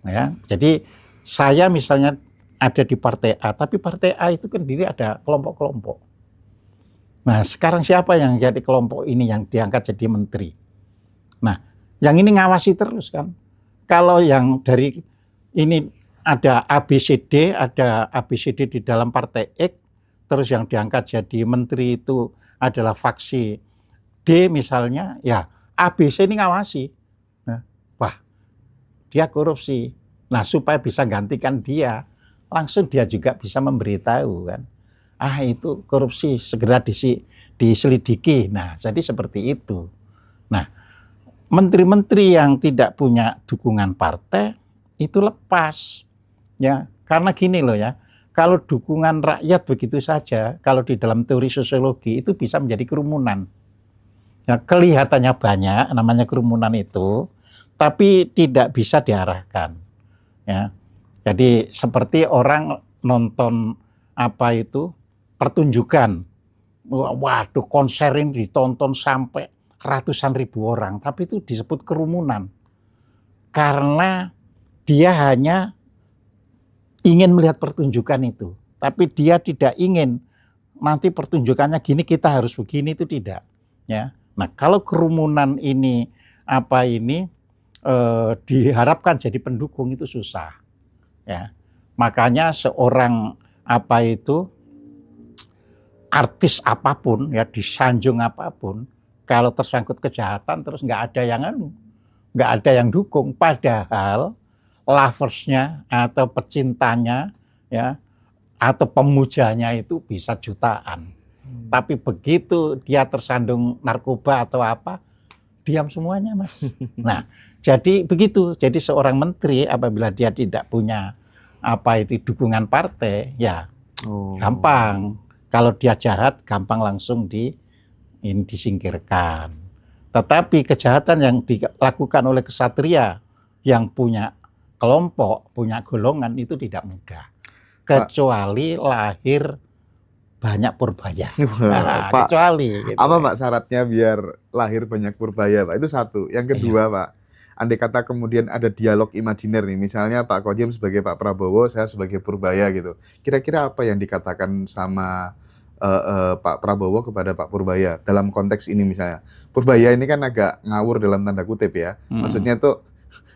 [SPEAKER 1] ya. Jadi saya misalnya ada di partai A, tapi partai A itu kan diri ada kelompok-kelompok. Nah, sekarang siapa yang jadi kelompok ini yang diangkat jadi menteri? Nah, yang ini ngawasi terus kan. Kalau yang dari ini ada ABCD di dalam partai X, terus yang diangkat jadi menteri itu adalah faksi D misalnya, ya ABC ini ngawasi. Nah, wah, dia korupsi. Nah, supaya bisa gantikan dia, langsung dia juga bisa memberitahu kan. Itu korupsi, segera diselidiki. Nah, jadi seperti itu. Nah, menteri-menteri yang tidak punya dukungan partai itu lepas. Ya, karena gini loh ya. Kalau dukungan rakyat begitu saja, kalau di dalam teori sosiologi itu bisa menjadi kerumunan. Ya, kelihatannya banyak namanya kerumunan itu, tapi tidak bisa diarahkan. Ya. Jadi seperti orang nonton pertunjukan. Waduh, konser ini ditonton sampai ratusan ribu orang, tapi itu disebut kerumunan. Karena dia hanya ingin melihat pertunjukan itu, tapi dia tidak ingin nanti pertunjukannya gini kita harus begini, itu tidak. Ya. Nah, kalau kerumunan ini diharapkan jadi pendukung itu susah. Ya. Makanya seorang artis apapun ya disanjung apapun, kalau tersangkut kejahatan terus nggak ada yang dukung, padahal loversnya atau pecintanya ya atau pemujanya itu bisa jutaan. Tapi begitu dia tersandung narkoba atau apa, diam semuanya, Mas. Nah, jadi begitu. Jadi seorang menteri apabila dia tidak punya dukungan partai, ya gampang. Kalau dia jahat, gampang langsung disingkirkan. Tetapi kejahatan yang dilakukan oleh kesatria yang punya kelompok, punya golongan itu tidak mudah. Kecuali lahir banyak purbaya. Nah,
[SPEAKER 2] Pak,
[SPEAKER 1] kecuali gitu.
[SPEAKER 2] apa Pak syaratnya biar lahir banyak purbaya, Pak? Itu satu. Yang kedua, Pak, andai kata kemudian ada dialog imajiner nih, misalnya Pak Kojem sebagai Pak Prabowo, saya sebagai purbaya gitu. Kira-kira apa yang dikatakan sama Pak Prabowo kepada Pak Purbaya dalam konteks ini misalnya? Purbaya ini kan agak ngawur dalam tanda kutip ya. Maksudnya tuh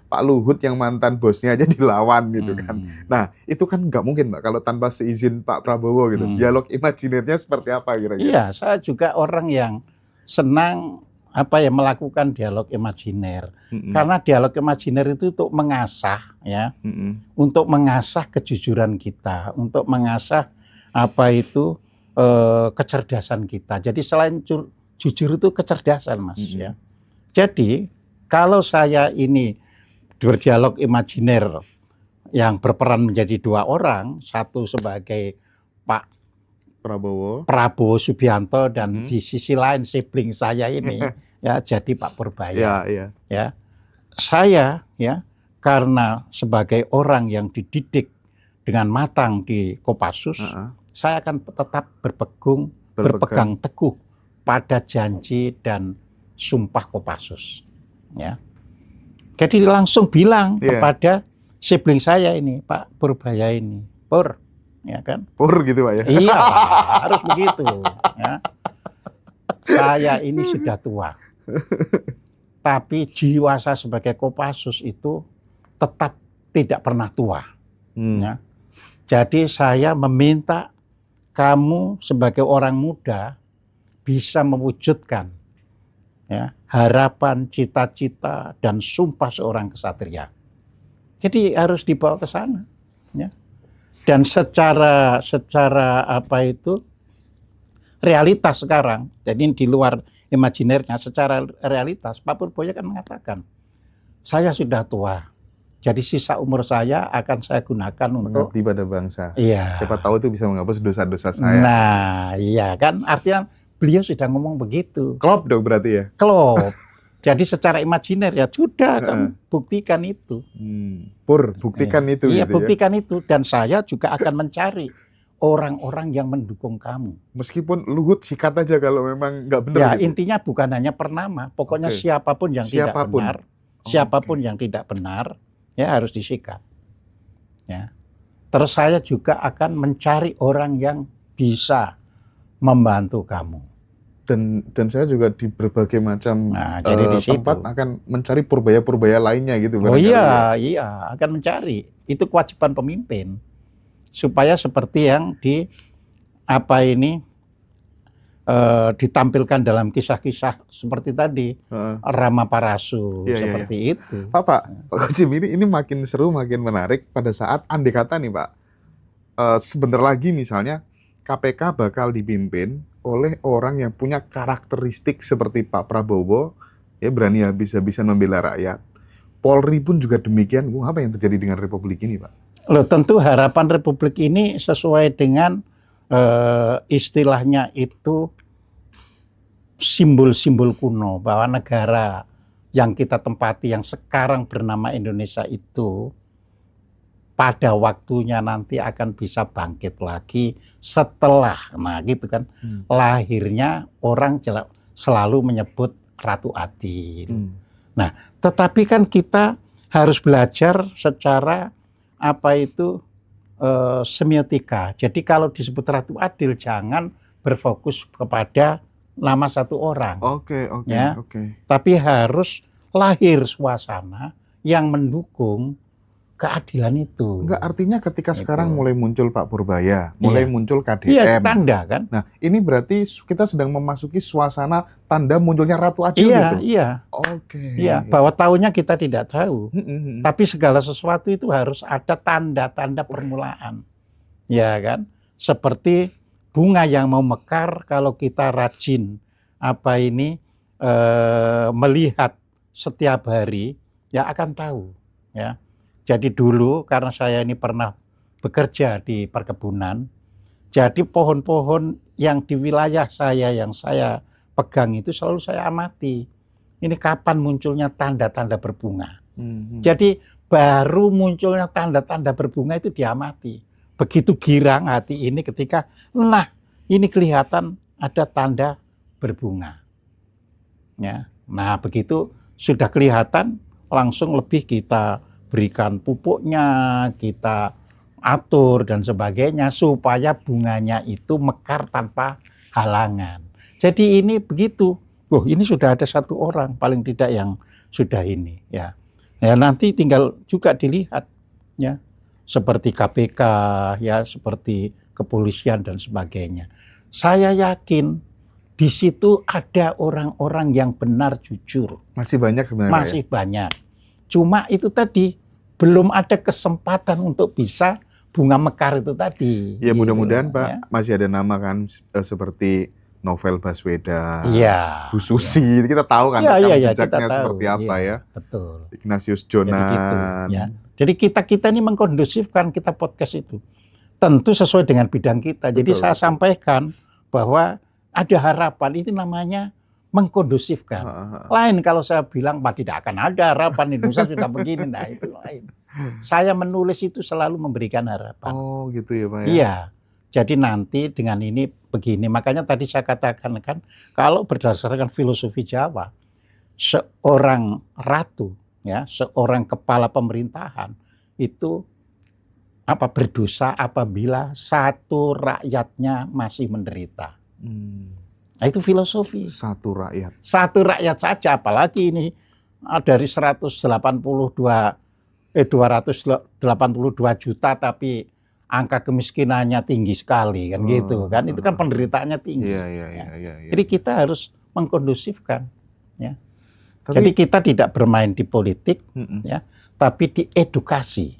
[SPEAKER 2] Pak Luhut yang mantan bosnya aja dilawan gitu kan. Nah, itu kan nggak mungkin, Pak, kalau tanpa seizin Pak Prabowo gitu. Dialog imajinernya seperti apa kira-kira?
[SPEAKER 1] Iya, saya juga orang yang senang melakukan dialog imajiner. Karena dialog imajiner itu untuk mengasah ya. Untuk mengasah kejujuran kita, untuk mengasah kecerdasan kita. Jadi selain jujur itu kecerdasan, Mas ya. Jadi kalau saya ini berdialog imajiner yang berperan menjadi dua orang, satu sebagai Pak Prabowo Subianto dan di sisi lain sibling saya ini ya jadi Pak Purbaya. Ya. Saya ya karena sebagai orang yang dididik dengan matang di Kopassus, saya akan tetap berpegang teguh pada janji dan sumpah Kopassus. Ya. Jadi langsung bilang kepada sibling saya ini, Pak Purbaya ini, Pur, ya kan?
[SPEAKER 2] Pur gitu Pak ya?
[SPEAKER 1] Iya, Pak, harus begitu. Ya. Saya ini sudah tua, tapi jiwa saya sebagai Kopassus itu tetap tidak pernah tua. Ya. Jadi saya meminta kamu sebagai orang muda bisa mewujudkan ya, harapan, cita-cita, dan sumpah seorang kesatria. Jadi harus dibawa ke sana. Ya. Dan secara realitas sekarang, jadi di luar imajinernya, secara realitas, Pak Purboyo kan mengatakan, saya sudah tua, jadi sisa umur saya akan saya gunakan untuk
[SPEAKER 2] mengabdi pada bangsa.
[SPEAKER 1] Iya.
[SPEAKER 2] Siapa tahu itu bisa menghapus dosa-dosa saya.
[SPEAKER 1] Nah, iya kan, artinya beliau sudah ngomong begitu.
[SPEAKER 2] Klop dong berarti ya?
[SPEAKER 1] Klop. Jadi secara imajiner ya sudah kamu buktikan itu.
[SPEAKER 2] Pur, buktikan itu.
[SPEAKER 1] Iya,
[SPEAKER 2] gitu
[SPEAKER 1] buktikan itu. Dan saya juga akan mencari orang-orang yang mendukung kamu.
[SPEAKER 2] Meskipun Luhut sikat aja kalau memang nggak benar.
[SPEAKER 1] Ya,
[SPEAKER 2] gitu.
[SPEAKER 1] intinya bukan hanya pernama. Pokoknya siapapun yang tidak benar, siapapun yang tidak benar, ya harus disikat. Ya. Terus saya juga akan mencari orang yang bisa membantu kamu.
[SPEAKER 2] Dan saya juga di berbagai macam
[SPEAKER 1] jadi di
[SPEAKER 2] tempat akan mencari purbaya-purbaya lainnya gitu.
[SPEAKER 1] Oh iya, akan mencari. Itu kewajiban pemimpin. Supaya seperti yang ditampilkan dalam kisah-kisah seperti tadi, Rama Parasu, seperti itu.
[SPEAKER 2] Pak Kojem, ini makin seru, makin menarik pada saat andai kata nih Pak, sebentar lagi misalnya KPK bakal dipimpin oleh orang yang punya karakteristik seperti Pak Prabowo, ya berani habis-habisan membela rakyat. Polri pun juga demikian. Apa yang terjadi dengan Republik ini, Pak?
[SPEAKER 1] Loh, tentu harapan Republik ini sesuai dengan istilahnya itu simbol-simbol kuno bahwa negara yang kita tempati yang sekarang bernama Indonesia itu pada waktunya nanti akan bisa bangkit lagi setelah, gitu kan, lahirnya orang selalu menyebut Ratu Adil. Nah, tetapi kan kita harus belajar secara semiotika. Jadi kalau disebut Ratu Adil jangan berfokus kepada nama satu orang.
[SPEAKER 2] Oke.
[SPEAKER 1] Tapi harus lahir suasana yang mendukung keadilan itu.
[SPEAKER 2] Enggak, artinya ketika sekarang mulai muncul Pak Purbaya, mulai muncul KDM.
[SPEAKER 1] Tanda kan.
[SPEAKER 2] Nah, ini berarti kita sedang memasuki suasana tanda munculnya Ratu Adil gitu.
[SPEAKER 1] Iya. Iya, bahwa tahunya kita tidak tahu. Tapi segala sesuatu itu harus ada tanda-tanda permulaan. ya kan? Seperti bunga yang mau mekar kalau kita rajin melihat setiap hari, ya akan tahu, ya. Jadi dulu karena saya ini pernah bekerja di perkebunan, jadi pohon-pohon yang di wilayah saya yang saya pegang itu selalu saya amati. Ini kapan munculnya tanda-tanda berbunga. Jadi baru munculnya tanda-tanda berbunga itu diamati. Begitu girang hati ini ketika, ini kelihatan ada tanda berbunga. Ya. Nah begitu sudah kelihatan, langsung lebih kita berikan pupuknya, kita atur dan sebagainya supaya bunganya itu mekar tanpa halangan. Jadi ini begitu. Ini sudah ada satu orang paling tidak yang sudah ini, ya. Ya nanti tinggal juga dilihat, ya, seperti KPK, ya, seperti kepolisian dan sebagainya. Saya yakin di situ ada orang-orang yang benar jujur.
[SPEAKER 2] Masih banyak sebenarnya.
[SPEAKER 1] Masih banyak. Cuma itu tadi belum ada kesempatan untuk bisa bunga mekar itu tadi.
[SPEAKER 2] Ya mudah-mudahan Pak,
[SPEAKER 1] ya.
[SPEAKER 2] Masih ada nama kan seperti Novel Baswedan,
[SPEAKER 1] ya,
[SPEAKER 2] Bu Susi, kita tahu kan jejaknya seperti apa ya.
[SPEAKER 1] Betul.
[SPEAKER 2] Ignatius Jonan.
[SPEAKER 1] Jadi gitu, ya. Jadi kita ini mengkondusifkan kita podcast itu. Tentu sesuai dengan bidang kita. Jadi saya sampaikan bahwa ada harapan, itu namanya mengkondusifkan. Lain kalau saya bilang, tidak akan ada harapan, Indonesia sudah begini, nah itu lain. Saya menulis itu selalu memberikan harapan.
[SPEAKER 2] Oh gitu ya Pak ya?
[SPEAKER 1] Iya. Jadi nanti dengan ini begini, makanya tadi saya katakan kan, kalau berdasarkan filosofi Jawa, seorang ratu, ya, seorang kepala pemerintahan itu berdosa apabila satu rakyatnya masih menderita. Nah, itu filosofi.
[SPEAKER 2] Satu rakyat.
[SPEAKER 1] Satu rakyat saja, apalagi ini dari 282 juta tapi angka kemiskinannya tinggi sekali kan gitu kan, itu kan penderitaannya tinggi.
[SPEAKER 2] Iya.
[SPEAKER 1] Jadi kita harus mengkondusifkan, ya. Jadi kita tidak bermain di politik, ya, tapi di edukasi.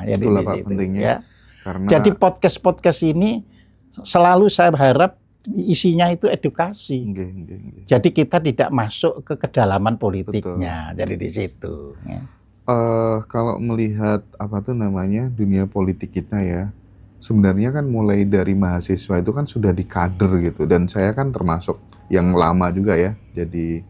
[SPEAKER 2] Itulah Pak pentingnya.
[SPEAKER 1] Ya.
[SPEAKER 2] Karena...
[SPEAKER 1] Jadi podcast ini selalu saya harap isinya itu edukasi. Jadi kita tidak masuk ke kedalaman politiknya. Betul. Jadi di situ. Ya.
[SPEAKER 2] Kalau melihat dunia politik kita ya, sebenarnya kan mulai dari mahasiswa itu kan sudah dikader gitu, dan saya kan termasuk yang lama juga ya, jadi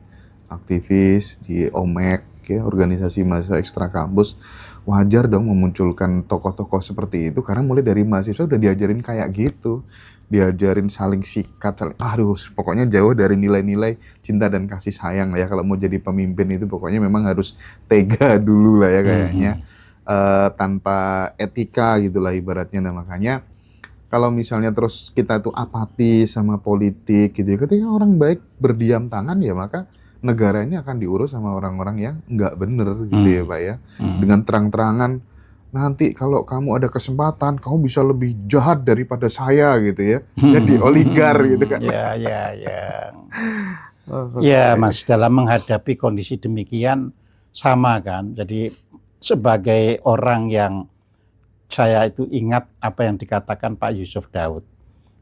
[SPEAKER 2] aktivis di OMEK ya, organisasi mahasiswa ekstra kampus. Wajar dong memunculkan tokoh-tokoh seperti itu karena mulai dari mahasiswa udah diajarin kayak gitu, diajarin saling sikat, pokoknya jauh dari nilai-nilai cinta dan kasih sayang lah ya. Kalau mau jadi pemimpin itu pokoknya memang harus tega dulu lah ya kayaknya, tanpa etika gitulah ibaratnya. Nah makanya kalau misalnya terus kita tuh apatis sama politik gitu ya, ketika orang baik berdiam tangan ya maka negara ini akan diurus sama orang-orang yang nggak bener gitu ya Pak ya. Dengan terang-terangan, nanti kalau kamu ada kesempatan, kamu bisa lebih jahat daripada saya gitu ya. Jadi oligar gitu kan.
[SPEAKER 1] Ya Mas, dalam menghadapi kondisi demikian sama kan. Jadi sebagai orang yang saya itu ingat apa yang dikatakan Pak Yusuf Daud.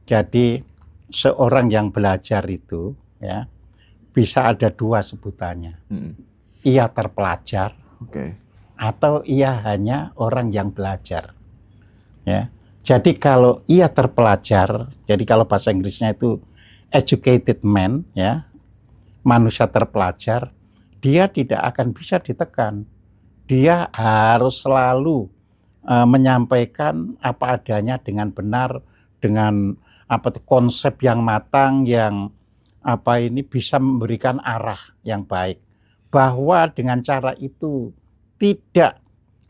[SPEAKER 1] Jadi seorang yang belajar itu ya bisa ada dua sebutannya. Ia terpelajar, atau ia hanya orang yang belajar. Ya. Jadi kalau ia terpelajar, jadi kalau bahasa Inggrisnya itu educated man, ya, manusia terpelajar, dia tidak akan bisa ditekan. Dia harus selalu menyampaikan apa adanya dengan benar, dengan konsep yang matang, yang bisa memberikan arah yang baik. Bahwa dengan cara itu tidak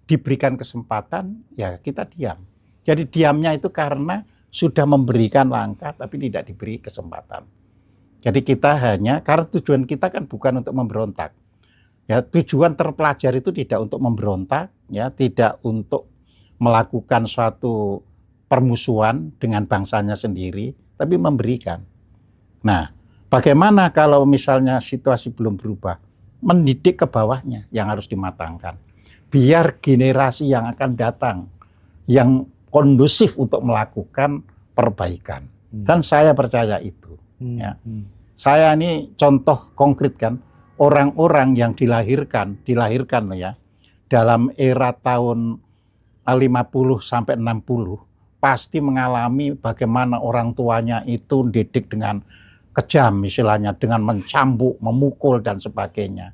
[SPEAKER 1] diberikan kesempatan, ya kita diam. Jadi diamnya itu karena sudah memberikan langkah tapi tidak diberi kesempatan. Jadi kita karena tujuan kita kan bukan untuk memberontak. Ya, tujuan terpelajar itu tidak untuk memberontak, ya, tidak untuk melakukan suatu permusuhan dengan bangsanya sendiri, tapi memberikan. Nah, bagaimana kalau misalnya situasi belum berubah? Mendidik ke bawahnya yang harus dimatangkan. Biar generasi yang akan datang, yang kondusif untuk melakukan perbaikan. Dan saya percaya itu. Ya. Saya ini contoh konkret kan, orang-orang yang dilahirkan loh ya, dalam era tahun 50 sampai 60 pasti mengalami bagaimana orang tuanya itu didik dengan kejam istilahnya, dengan mencambuk, memukul dan sebagainya.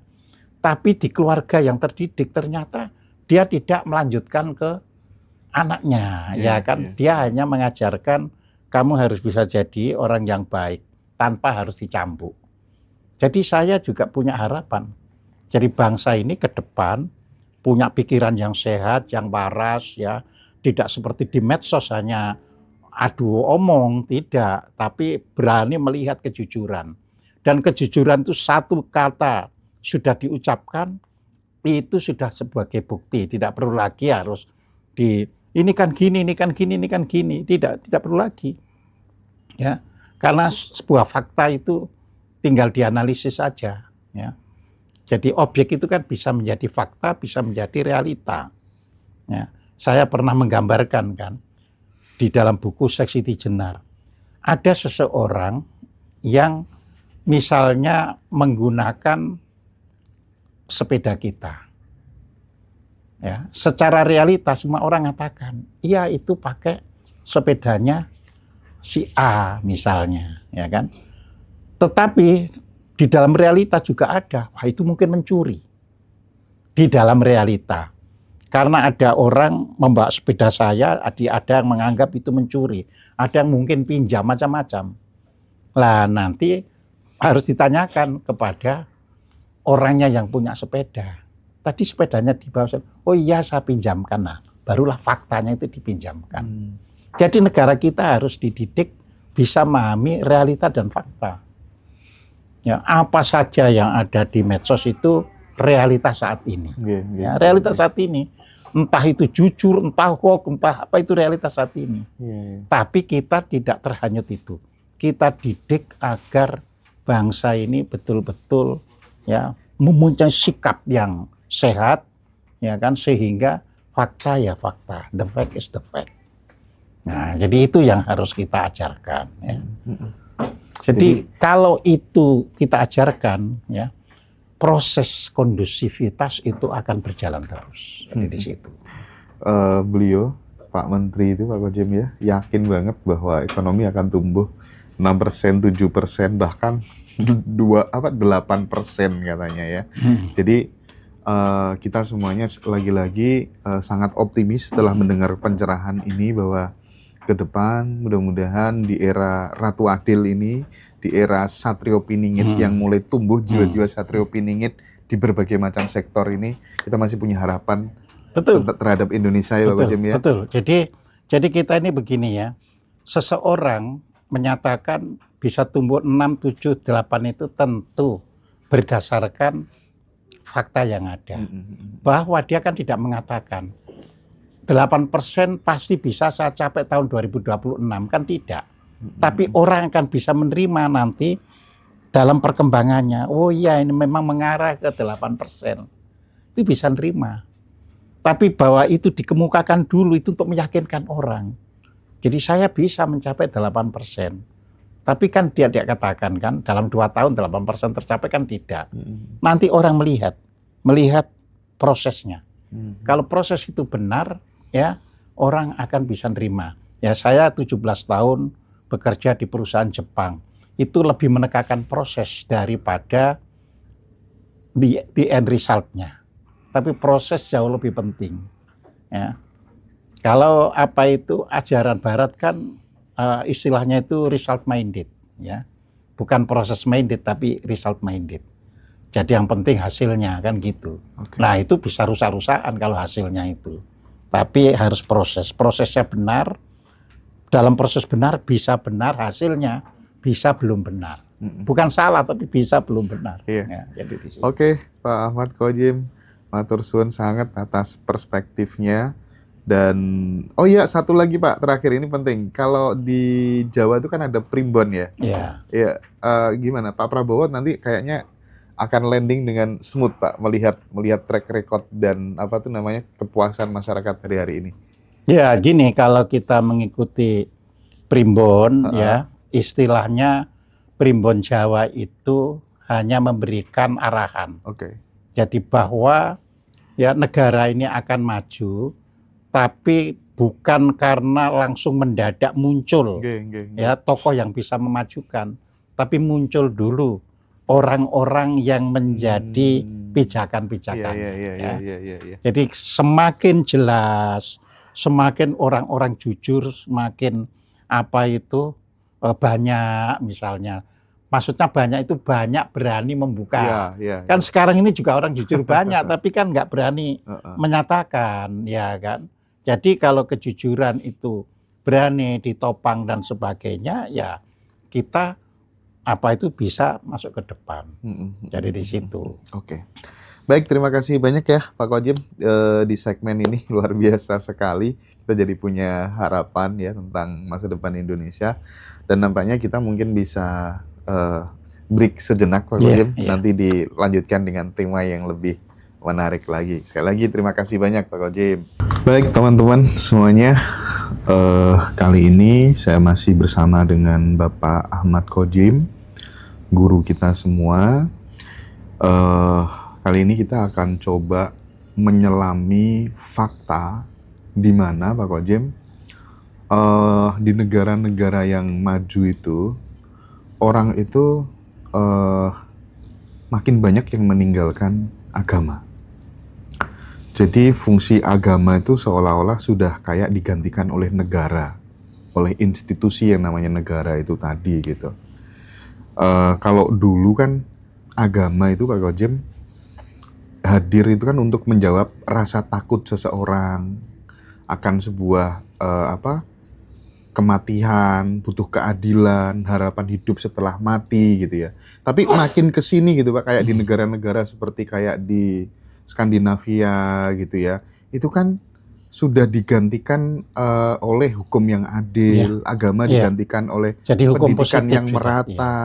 [SPEAKER 1] Tapi di keluarga yang terdidik ternyata dia tidak melanjutkan ke anaknya, ya kan? Dia hanya mengajarkan kamu harus bisa jadi orang yang baik tanpa harus dicambuk. Jadi saya juga punya harapan. Jadi bangsa ini ke depan punya pikiran yang sehat, yang waras, ya, tidak seperti di medsos hanya adu omong, tidak, tapi berani melihat kejujuran. Dan kejujuran itu satu kata sudah diucapkan, itu sudah sebagai bukti, tidak perlu lagi harus ini kan gini, ini kan gini, ini kan gini, tidak perlu lagi, ya, karena sebuah fakta itu tinggal dianalisis saja, ya. Jadi objek itu kan bisa menjadi fakta, bisa menjadi realita. Ya, saya pernah menggambarkan kan di dalam buku Seks Siti Jenar, ada seseorang yang misalnya menggunakan sepeda kita. Ya, secara realita semua orang mengatakan, iya itu pakai sepedanya si A misalnya, ya kan. Tetapi di dalam realita juga ada, wah itu mungkin mencuri. Di dalam realita. Karena ada orang membawa sepeda saya, ada yang menganggap itu mencuri. Ada yang mungkin pinjam, macam-macam. Lah nanti harus ditanyakan kepada orangnya yang punya sepeda. Tadi sepedanya dibawa, oh iya saya pinjamkan. Nah, barulah faktanya itu dipinjamkan. Jadi negara kita harus dididik bisa memahami realita dan fakta. Ya, apa saja yang ada di medsos itu realitas saat ini. Ya, realitas saat ini. Entah itu jujur, entah hoax, entah apa, itu realitas saat ini. Tapi kita tidak terhanyut itu. Kita didik agar bangsa ini betul-betul ya mempunyai sikap yang sehat, ya kan, sehingga fakta ya fakta, the fact is the fact. Nah, jadi itu yang harus kita ajarkan. Ya. Jadi kalau itu kita ajarkan, ya, proses kondusivitas itu akan berjalan terus di situ.
[SPEAKER 2] Beliau, Pak Menteri itu, Pak Kojem ya, yakin banget bahwa ekonomi akan tumbuh 6%, 7%, bahkan 8% katanya ya. Jadi kita semuanya lagi-lagi sangat optimis setelah mendengar pencerahan ini bahwa ke depan mudah-mudahan di era Ratu Adil ini, di era Satrio Piningit yang mulai tumbuh jiwa-jiwa Satrio Piningit di berbagai macam sektor ini, kita masih punya harapan terhadap Indonesia ya Pak Kojem ya.
[SPEAKER 1] Betul. Jadi kita ini begini ya, seseorang menyatakan bisa tumbuh 6, 7, 8 itu tentu berdasarkan fakta yang ada. Bahwa dia kan tidak mengatakan 8% pasti bisa saya capai tahun 2026, kan tidak. Tapi orang akan bisa menerima nanti dalam perkembangannya. Oh iya, ini memang mengarah ke 8%. Itu bisa nerima. Tapi bahwa itu dikemukakan dulu itu untuk meyakinkan orang. Jadi saya bisa mencapai 8%. Tapi kan dia katakan kan dalam 2 tahun 8% tercapai kan tidak. Nanti orang melihat prosesnya. Kalau proses itu benar, ya orang akan bisa nerima. Ya saya 17 tahun bekerja di perusahaan Jepang. Itu lebih menekankan proses daripada the end result-nya. Tapi proses jauh lebih penting. Ya. Kalau apa itu ajaran Barat kan istilahnya itu result minded, ya. Bukan proses minded tapi result minded. Jadi yang penting hasilnya kan gitu. Nah itu bisa rusak-rusakan kalau hasilnya itu. Tapi harus prosesnya benar. Dalam proses benar bisa benar, hasilnya bisa belum benar. Bukan salah tapi bisa belum benar.
[SPEAKER 2] Iya.
[SPEAKER 1] Ya, jadi
[SPEAKER 2] Oke, Pak Ahmad Kojem, matur suwun sangat atas perspektifnya. Dan oh iya, satu lagi Pak, terakhir ini penting. Kalau di Jawa itu kan ada primbon ya.
[SPEAKER 1] Iya.
[SPEAKER 2] Iya. Gimana Pak Prabowo nanti kayaknya akan landing dengan smooth Pak, melihat track record dan apa tuh namanya kepuasan masyarakat hari ini.
[SPEAKER 1] Ya, gini, kalau kita mengikuti primbon, ya, istilahnya primbon Jawa itu hanya memberikan arahan.
[SPEAKER 2] Oke.
[SPEAKER 1] Jadi bahwa ya negara ini akan maju, tapi bukan karena langsung mendadak muncul ya tokoh yang bisa memajukan, tapi muncul dulu orang-orang yang menjadi pijakan-pijakannya. Jadi semakin jelas, semakin orang-orang jujur, semakin banyak misalnya. Maksudnya banyak itu banyak berani membuka. Kan sekarang ini juga orang jujur banyak, tapi kan nggak berani menyatakan, ya kan. Jadi kalau kejujuran itu berani ditopang dan sebagainya, ya kita bisa masuk ke depan. Jadi di situ.
[SPEAKER 2] Oke. Baik, terima kasih banyak ya Pak Kojem di segmen ini luar biasa sekali. Kita jadi punya harapan ya tentang masa depan Indonesia dan nampaknya kita mungkin bisa break sejenak Pak Kojem. Nanti dilanjutkan dengan tema yang lebih menarik lagi. Sekali lagi terima kasih banyak Pak Kojem. Baik teman-teman semuanya, kali ini saya masih bersama dengan Bapak Ahmad Kojem, guru kita semua. Kali ini kita akan coba menyelami fakta di mana Pak Kojem di negara-negara yang maju itu orang itu makin banyak yang meninggalkan agama. Jadi fungsi agama itu seolah-olah sudah kayak digantikan oleh negara, oleh institusi yang namanya negara itu tadi gitu. Kalau dulu kan agama itu Pak Kojem hadir itu kan untuk menjawab rasa takut seseorang akan sebuah kematian, butuh keadilan, harapan hidup setelah mati gitu ya. Tapi makin ke sini gitu Pak, kayak di negara-negara seperti kayak di Skandinavia gitu ya. Itu kan sudah digantikan oleh hukum yang adil, agama digantikan oleh
[SPEAKER 1] jadi hukum
[SPEAKER 2] pendidikan yang
[SPEAKER 1] juga,
[SPEAKER 2] merata,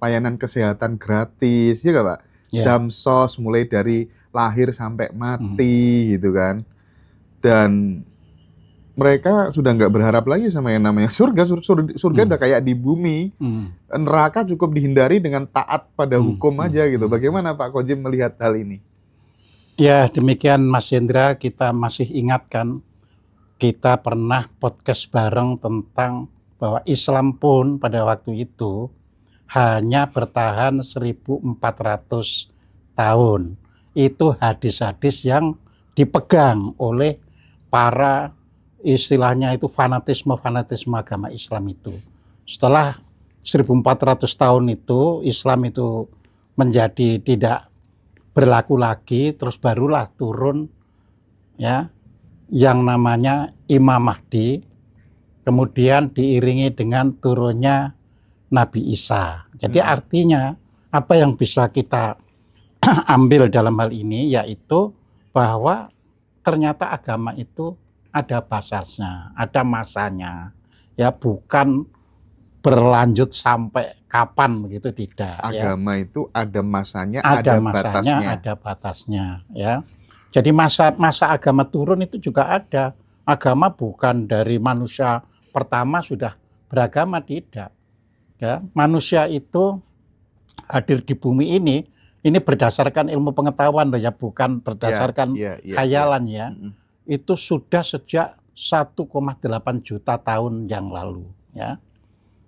[SPEAKER 2] layanan kesehatan gratis, ya nggak Pak? Jam sos mulai dari lahir sampai mati gitu kan. Dan mereka sudah nggak berharap lagi sama yang namanya surga. Surga udah kayak di bumi. Neraka cukup dihindari dengan taat pada hukum aja gitu. Bagaimana Pak Kojem melihat hal ini?
[SPEAKER 1] Ya demikian Mas Hendra, kita masih ingatkan kita pernah podcast bareng tentang bahwa Islam pun pada waktu itu hanya bertahan 1400 tahun. Itu hadis-hadis yang dipegang oleh para istilahnya itu fanatisme agama Islam itu. Setelah 1400 tahun itu Islam itu menjadi tidak berlaku lagi, terus barulah turun ya yang namanya Imam Mahdi, kemudian diiringi dengan turunnya Nabi Isa. Jadi artinya apa yang bisa kita ambil dalam hal ini yaitu bahwa ternyata agama itu ada batasnya, ada masanya, ya bukan berlanjut sampai kapan begitu, tidak.
[SPEAKER 2] Agama itu ada masanya,
[SPEAKER 1] ada batasnya, ya. Jadi masa agama turun itu juga ada. Agama bukan dari manusia pertama sudah beragama, tidak. Ya, manusia itu hadir di bumi ini berdasarkan ilmu pengetahuan loh ya, bukan berdasarkan khayalan ya. Itu sudah sejak 1,8 juta tahun yang lalu ya.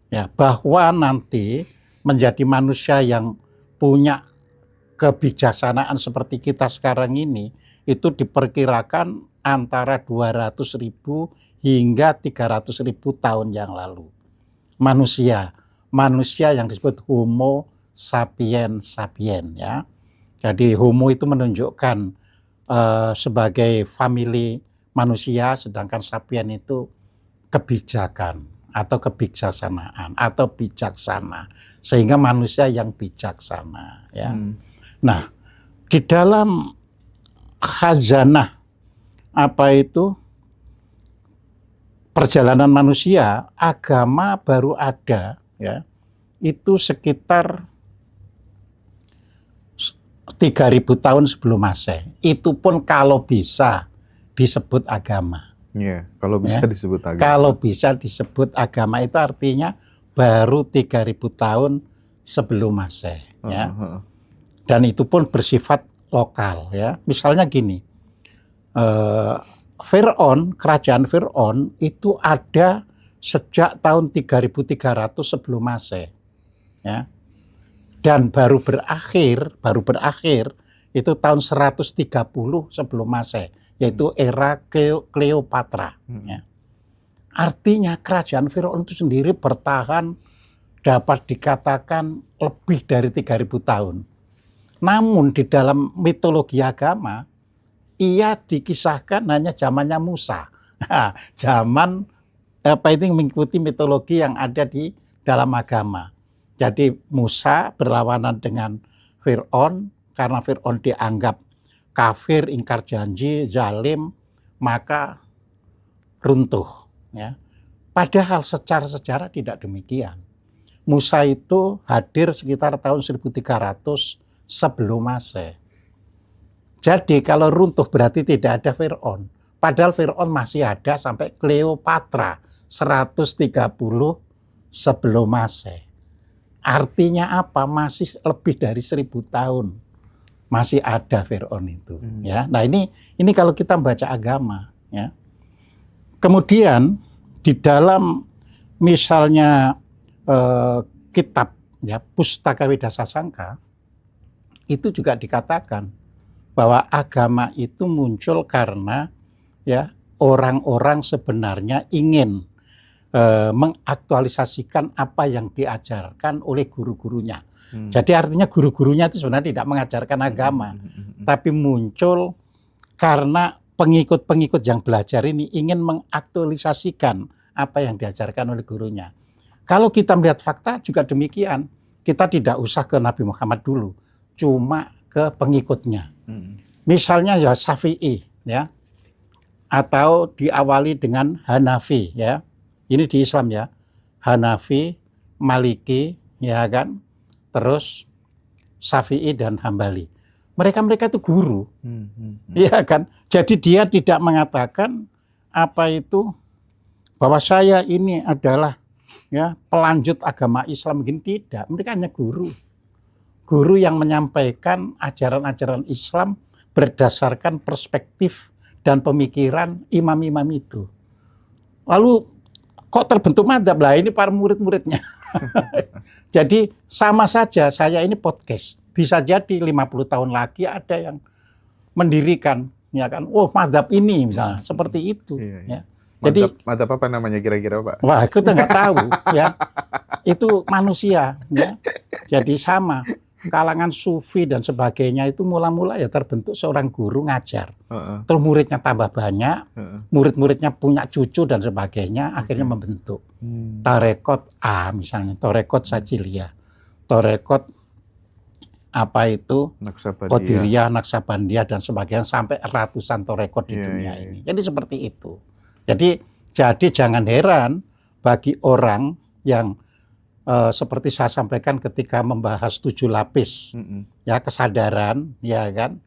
[SPEAKER 1] Ya, bahwa nanti menjadi manusia yang punya kebijaksanaan seperti kita sekarang ini itu diperkirakan antara 200.000 hingga 300.000 tahun yang lalu. Manusia yang disebut Homo sapiens ya. Jadi Homo itu menunjukkan sebagai famili manusia, sedangkan sapien itu kebijakan atau kebijaksanaan atau bijaksana, sehingga manusia yang bijaksana ya. Nah, di dalam khazanah perjalanan manusia, agama baru ada ya, itu sekitar 3000 tahun sebelum Masehi. Itu pun kalau bisa disebut agama
[SPEAKER 2] Iya, kalau bisa
[SPEAKER 1] Ya.
[SPEAKER 2] disebut agama.
[SPEAKER 1] Kalau bisa disebut agama itu artinya baru 3.000 tahun sebelum Masehi, ya. Dan itu pun bersifat lokal, ya. Misalnya gini, Fir'aun, kerajaan Fir'aun itu ada sejak tahun 3.300 sebelum Masehi, ya. Dan baru berakhir itu tahun 130 sebelum Masehi, yaitu era Cleopatra, ya. Artinya kerajaan Fir'aun itu sendiri bertahan dapat dikatakan lebih dari 3.000 tahun. Namun di dalam mitologi agama, ia dikisahkan hanya zamannya Musa. Zaman ini mengikuti mitologi yang ada di dalam agama. Jadi Musa berlawanan dengan Fir'aun, karena Fir'aun dianggap kafir, ingkar janji, zalim, maka runtuh, ya. Padahal secara sejarah tidak demikian. Musa itu hadir sekitar tahun 1300 sebelum Masehi. Jadi kalau runtuh berarti tidak ada Fir'aun. Padahal Fir'aun masih ada sampai Cleopatra 130 sebelum Masehi. Artinya apa? Masih lebih dari 1000 tahun masih ada Fir'aun itu. Ya, nah ini kalau kita baca agama, ya. Kemudian di dalam misalnya kitab, ya, Pustaka Wedasasangka itu juga dikatakan bahwa agama itu muncul karena, ya, orang-orang sebenarnya ingin mengaktualisasikan apa yang diajarkan oleh guru-gurunya. Jadi artinya guru-gurunya itu sebenarnya tidak mengajarkan agama, tapi muncul karena pengikut-pengikut yang belajar ini ingin mengaktualisasikan apa yang diajarkan oleh gurunya. Kalau kita melihat fakta juga demikian, kita tidak usah ke Nabi Muhammad dulu, cuma ke pengikutnya. Misalnya ya Syafi'i, ya, atau diawali dengan Hanafi, ya. Ini di Islam, ya. Hanafi, Maliki, ya kan, terus Syafi'i dan Hambali. Mereka itu guru, ya kan. Jadi dia tidak mengatakan apa itu bahwa saya ini adalah, ya, pelanjut agama Islam, begini, tidak. Mereka hanya guru yang menyampaikan ajaran-ajaran Islam berdasarkan perspektif dan pemikiran imam-imam itu. Lalu kok terbentuk madzhab? Lah ini para murid-muridnya. Jadi sama saja saya ini podcast. Bisa jadi 50 tahun lagi ada yang mendirikan, ya kan, oh madzhab ini misalnya, seperti itu. Ya. Jadi
[SPEAKER 2] madzhab apa namanya kira-kira, Pak?
[SPEAKER 1] Wah, kita nggak tahu, ya. Itu manusia, ya. Jadi sama. Kalangan sufi dan sebagainya itu mula-mula ya terbentuk seorang guru ngajar. Terus muridnya tambah banyak, murid-muridnya punya cucu dan sebagainya, akhirnya membentuk tarekot A misalnya, tarekot Sajiliyah, tarekot apa itu, Qadiriyah, Naksabandiyah dan sebagainya, sampai ratusan tarekot di dunia ini. Jadi seperti itu. Jadi jangan heran bagi orang yang seperti saya sampaikan ketika membahas 7 lapis, ya, kesadaran, ya kan.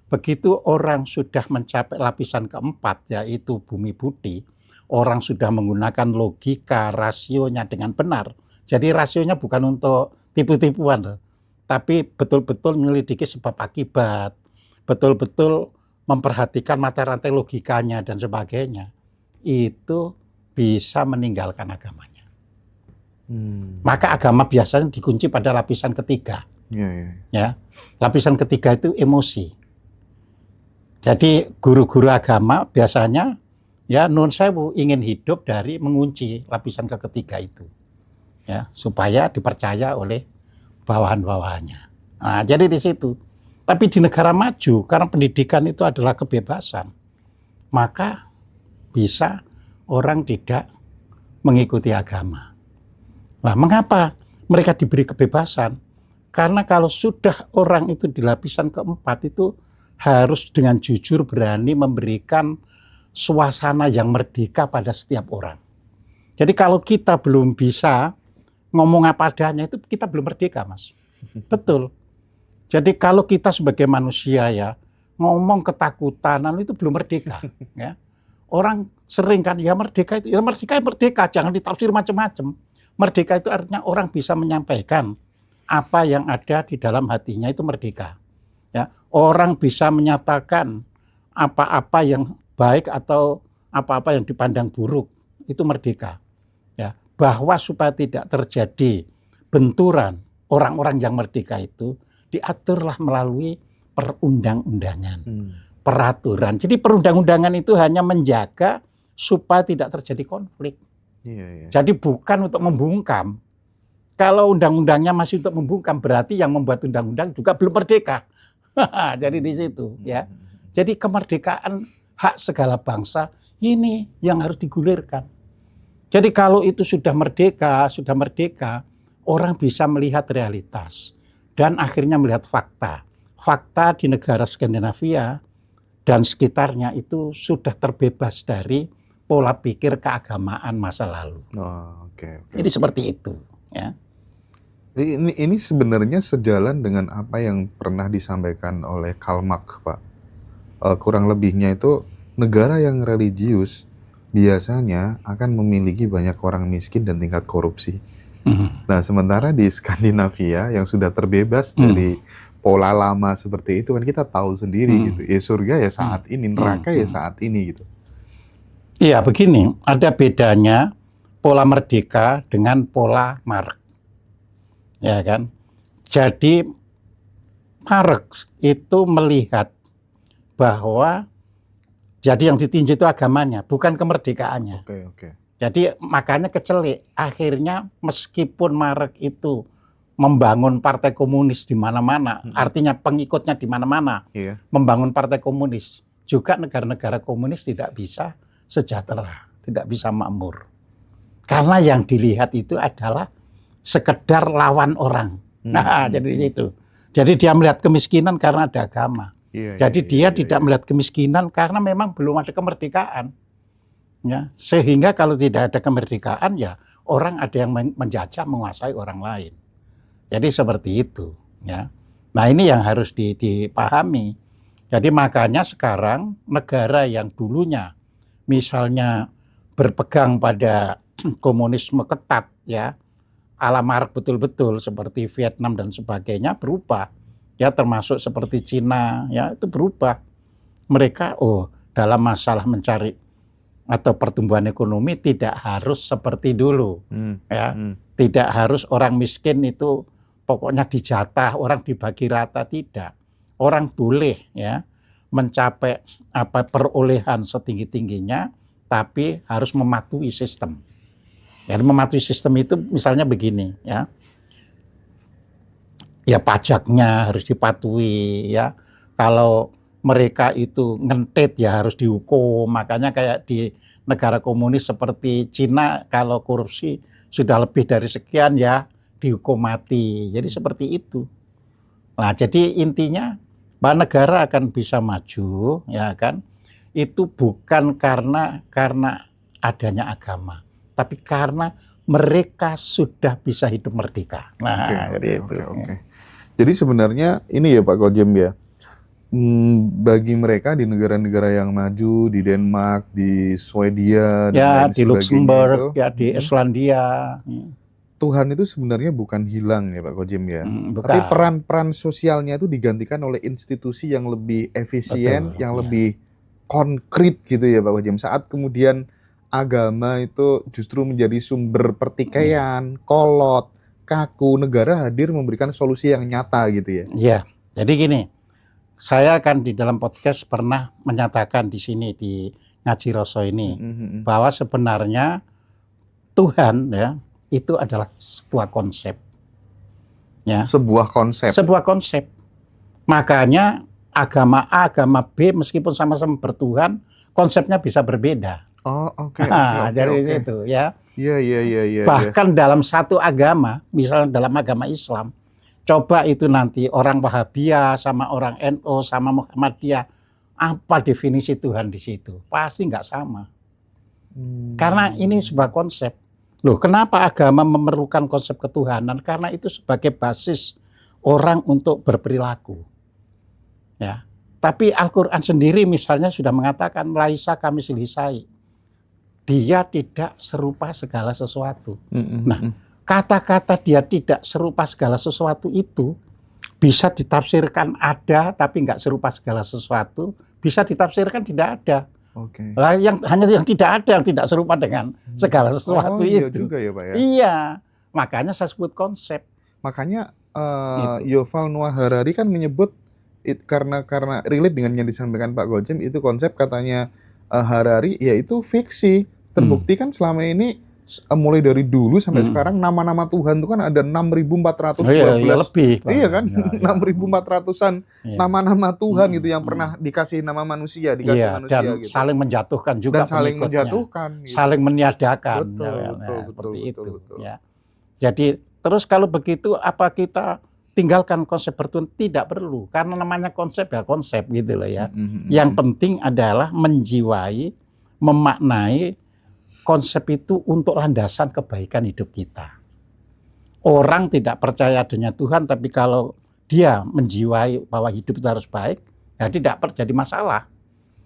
[SPEAKER 1] Begitu orang sudah mencapai lapisan keempat, yaitu bumi budi, orang sudah menggunakan logika, rasionya dengan benar. Jadi rasionya bukan untuk tipu-tipuan, tapi betul-betul menyelidiki sebab akibat, betul-betul memperhatikan mata rantai logikanya dan sebagainya. Itu bisa meninggalkan agamanya. Maka agama biasanya dikunci pada lapisan ketiga. Ya, lapisan ketiga itu emosi. Jadi guru-guru agama biasanya, ya, nun sewu, ingin hidup dari mengunci lapisan ketiga itu, ya, supaya dipercaya oleh bawahan-bawahannya. Nah, jadi di situ. Tapi di negara maju, karena pendidikan itu adalah kebebasan, maka bisa orang tidak mengikuti agama. Nah, mengapa mereka diberi kebebasan? Karena kalau sudah orang itu di lapisan keempat itu harus dengan jujur berani memberikan suasana yang merdeka pada setiap orang. Jadi kalau kita belum bisa ngomong apa adanya, itu kita belum merdeka, Mas. Betul. Jadi kalau kita sebagai manusia, ya, ngomong ketakutan itu belum merdeka, ya. orang sering kan ya merdeka itu ya merdeka, jangan ditafsir macam-macam. Merdeka itu artinya orang bisa menyampaikan apa yang ada di dalam hatinya, itu merdeka. Ya, orang bisa menyatakan apa-apa yang baik atau apa-apa yang dipandang buruk, itu merdeka. Ya, bahwa supaya tidak terjadi benturan, orang-orang yang merdeka itu diaturlah melalui perundang-undangan, peraturan. Jadi perundang-undangan itu hanya menjaga supaya tidak terjadi konflik. Jadi bukan untuk membungkam. Kalau undang-undangnya masih untuk membungkam, berarti yang membuat undang-undang juga belum merdeka. Jadi di situ, ya. Jadi kemerdekaan hak segala bangsa ini yang harus digulirkan. Jadi kalau itu sudah merdeka, orang bisa melihat realitas dan akhirnya melihat fakta. Fakta di negara Skandinavia dan sekitarnya itu sudah terbebas dari pola pikir keagamaan masa lalu. Jadi seperti itu, ya.
[SPEAKER 2] Ini sebenarnya sejalan dengan apa yang pernah disampaikan oleh Karl Marx, Pak. Kurang lebihnya itu negara yang religius biasanya akan memiliki banyak orang miskin dan tingkat korupsi. Nah, sementara di Skandinavia yang sudah terbebas dari pola lama seperti itu kan kita tahu sendiri gitu. Ya surga ya saat ini, neraka ya saat ini gitu.
[SPEAKER 1] Iya, begini, ada bedanya pola merdeka dengan pola Marx. Ya kan? Jadi Marx itu melihat bahwa jadi yang ditinjau itu agamanya, bukan kemerdekaannya. Jadi makanya kecelik. Akhirnya meskipun Marx itu membangun partai komunis di mana-mana, artinya pengikutnya di mana-mana, membangun partai komunis, juga negara-negara komunis tidak bisa sejahtera, tidak bisa makmur. Karena yang dilihat itu adalah sekedar lawan orang. Jadi di situ. Jadi dia melihat kemiskinan karena ada agama. Jadi dia tidak melihat kemiskinan karena memang belum ada kemerdekaan. Ya, sehingga kalau tidak ada kemerdekaan ya orang ada yang menjajah, menguasai orang lain. Jadi seperti itu. Ya. Nah ini yang harus dipahami. Jadi makanya sekarang negara yang dulunya misalnya berpegang pada komunisme ketat ya, ala Marx betul-betul seperti Vietnam dan sebagainya berubah. Ya termasuk seperti Cina ya itu berubah. Mereka dalam masalah mencari atau pertumbuhan ekonomi tidak harus seperti dulu. Tidak harus orang miskin itu pokoknya dijatah, orang dibagi rata, tidak. Orang boleh ya mencapai perolehan setinggi-tingginya tapi harus mematuhi sistem. Jadi mematuhi sistem itu misalnya begini ya. Ya pajaknya harus dipatuhi ya. Kalau mereka itu ngentit ya harus dihukum. Makanya kayak di negara komunis seperti Cina kalau korupsi sudah lebih dari sekian ya dihukum mati. Jadi seperti itu. Nah, jadi intinya bahwa negara akan bisa maju ya kan. Itu bukan karena adanya agama, tapi karena mereka sudah bisa hidup merdeka. Nah,
[SPEAKER 2] Oke. Jadi sebenarnya ini ya Pak Kojem ya, bagi mereka di negara-negara yang maju, di Denmark, di Swedia, dan lain
[SPEAKER 1] di Luxembourg,
[SPEAKER 2] itu,
[SPEAKER 1] ya di Islandia.
[SPEAKER 2] Tuhan itu sebenarnya bukan hilang ya Pak Kojem ya,
[SPEAKER 1] Bukan.
[SPEAKER 2] tapi peran-peran sosialnya itu digantikan oleh institusi yang lebih efisien, yang lebih konkret gitu ya Pak Kojem. Saat kemudian agama itu justru menjadi sumber pertikaian, kolot, kaku, negara hadir memberikan solusi yang nyata gitu ya.
[SPEAKER 1] Iya, jadi gini, saya kan di dalam podcast pernah menyatakan di sini di Ngaji Roso ini bahwa sebenarnya Tuhan ya itu adalah sebuah konsep. Ya. Sebuah konsep. Makanya agama A, agama B meskipun sama-sama bertuhan, konsepnya bisa berbeda. Dari situ ya.
[SPEAKER 2] Iya.
[SPEAKER 1] Bahkan dalam satu agama, misalnya dalam agama Islam, coba itu nanti orang Wahabiyah sama orang NU sama Muhammadiyah, apa definisi Tuhan di situ? Pasti nggak sama. Karena ini sebuah konsep. Loh, kenapa agama memerlukan konsep ketuhanan? Karena itu sebagai basis orang untuk berperilaku. Ya. Tapi Al-Quran sendiri misalnya sudah mengatakan laisa kamislihi syai'. Dia tidak serupa segala sesuatu. Nah, kata-kata dia tidak serupa segala sesuatu itu bisa ditafsirkan ada tapi nggak serupa segala sesuatu, bisa ditafsirkan tidak ada.
[SPEAKER 2] Oke.
[SPEAKER 1] Lah hanya yang tidak ada yang tidak serupa dengan segala sesuatu
[SPEAKER 2] iya
[SPEAKER 1] itu.
[SPEAKER 2] juga ya Pak ya.
[SPEAKER 1] Iya, makanya saya sebut konsep.
[SPEAKER 2] Makanya
[SPEAKER 1] Gitu.
[SPEAKER 2] Yuval Noah Harari kan menyebut karena relate dengan yang disampaikan Pak Gojim, itu konsep katanya Harari yaitu fiksi. Terbukti kan selama ini mulai dari dulu sampai sekarang nama-nama Tuhan itu kan ada 6.412.
[SPEAKER 1] Iya, lebih.
[SPEAKER 2] Iya kan?
[SPEAKER 1] Ya.
[SPEAKER 2] 6.400-an
[SPEAKER 1] Iya.
[SPEAKER 2] nama-nama Tuhan gitu yang pernah dikasih nama manusia, dikasih
[SPEAKER 1] Iya,
[SPEAKER 2] manusia
[SPEAKER 1] dan
[SPEAKER 2] gitu.
[SPEAKER 1] saling menjatuhkan juga
[SPEAKER 2] Dan saling
[SPEAKER 1] pengikutnya.
[SPEAKER 2] menjatuhkan gitu.
[SPEAKER 1] Saling meniadakan.
[SPEAKER 2] Betul,
[SPEAKER 1] Ya,
[SPEAKER 2] betul,
[SPEAKER 1] seperti
[SPEAKER 2] betul,
[SPEAKER 1] itu.
[SPEAKER 2] betul.
[SPEAKER 1] Ya. Jadi terus kalau begitu apa kita tinggalkan konsep bertuhan? Tidak perlu, karena namanya konsep ya konsep gitu loh ya. Yang penting adalah menjiwai, memaknai konsep itu untuk landasan kebaikan hidup kita. Orang tidak percaya adanya Tuhan, tapi kalau dia menjiwai bahwa hidup itu harus baik, ya tidak terjadi masalah.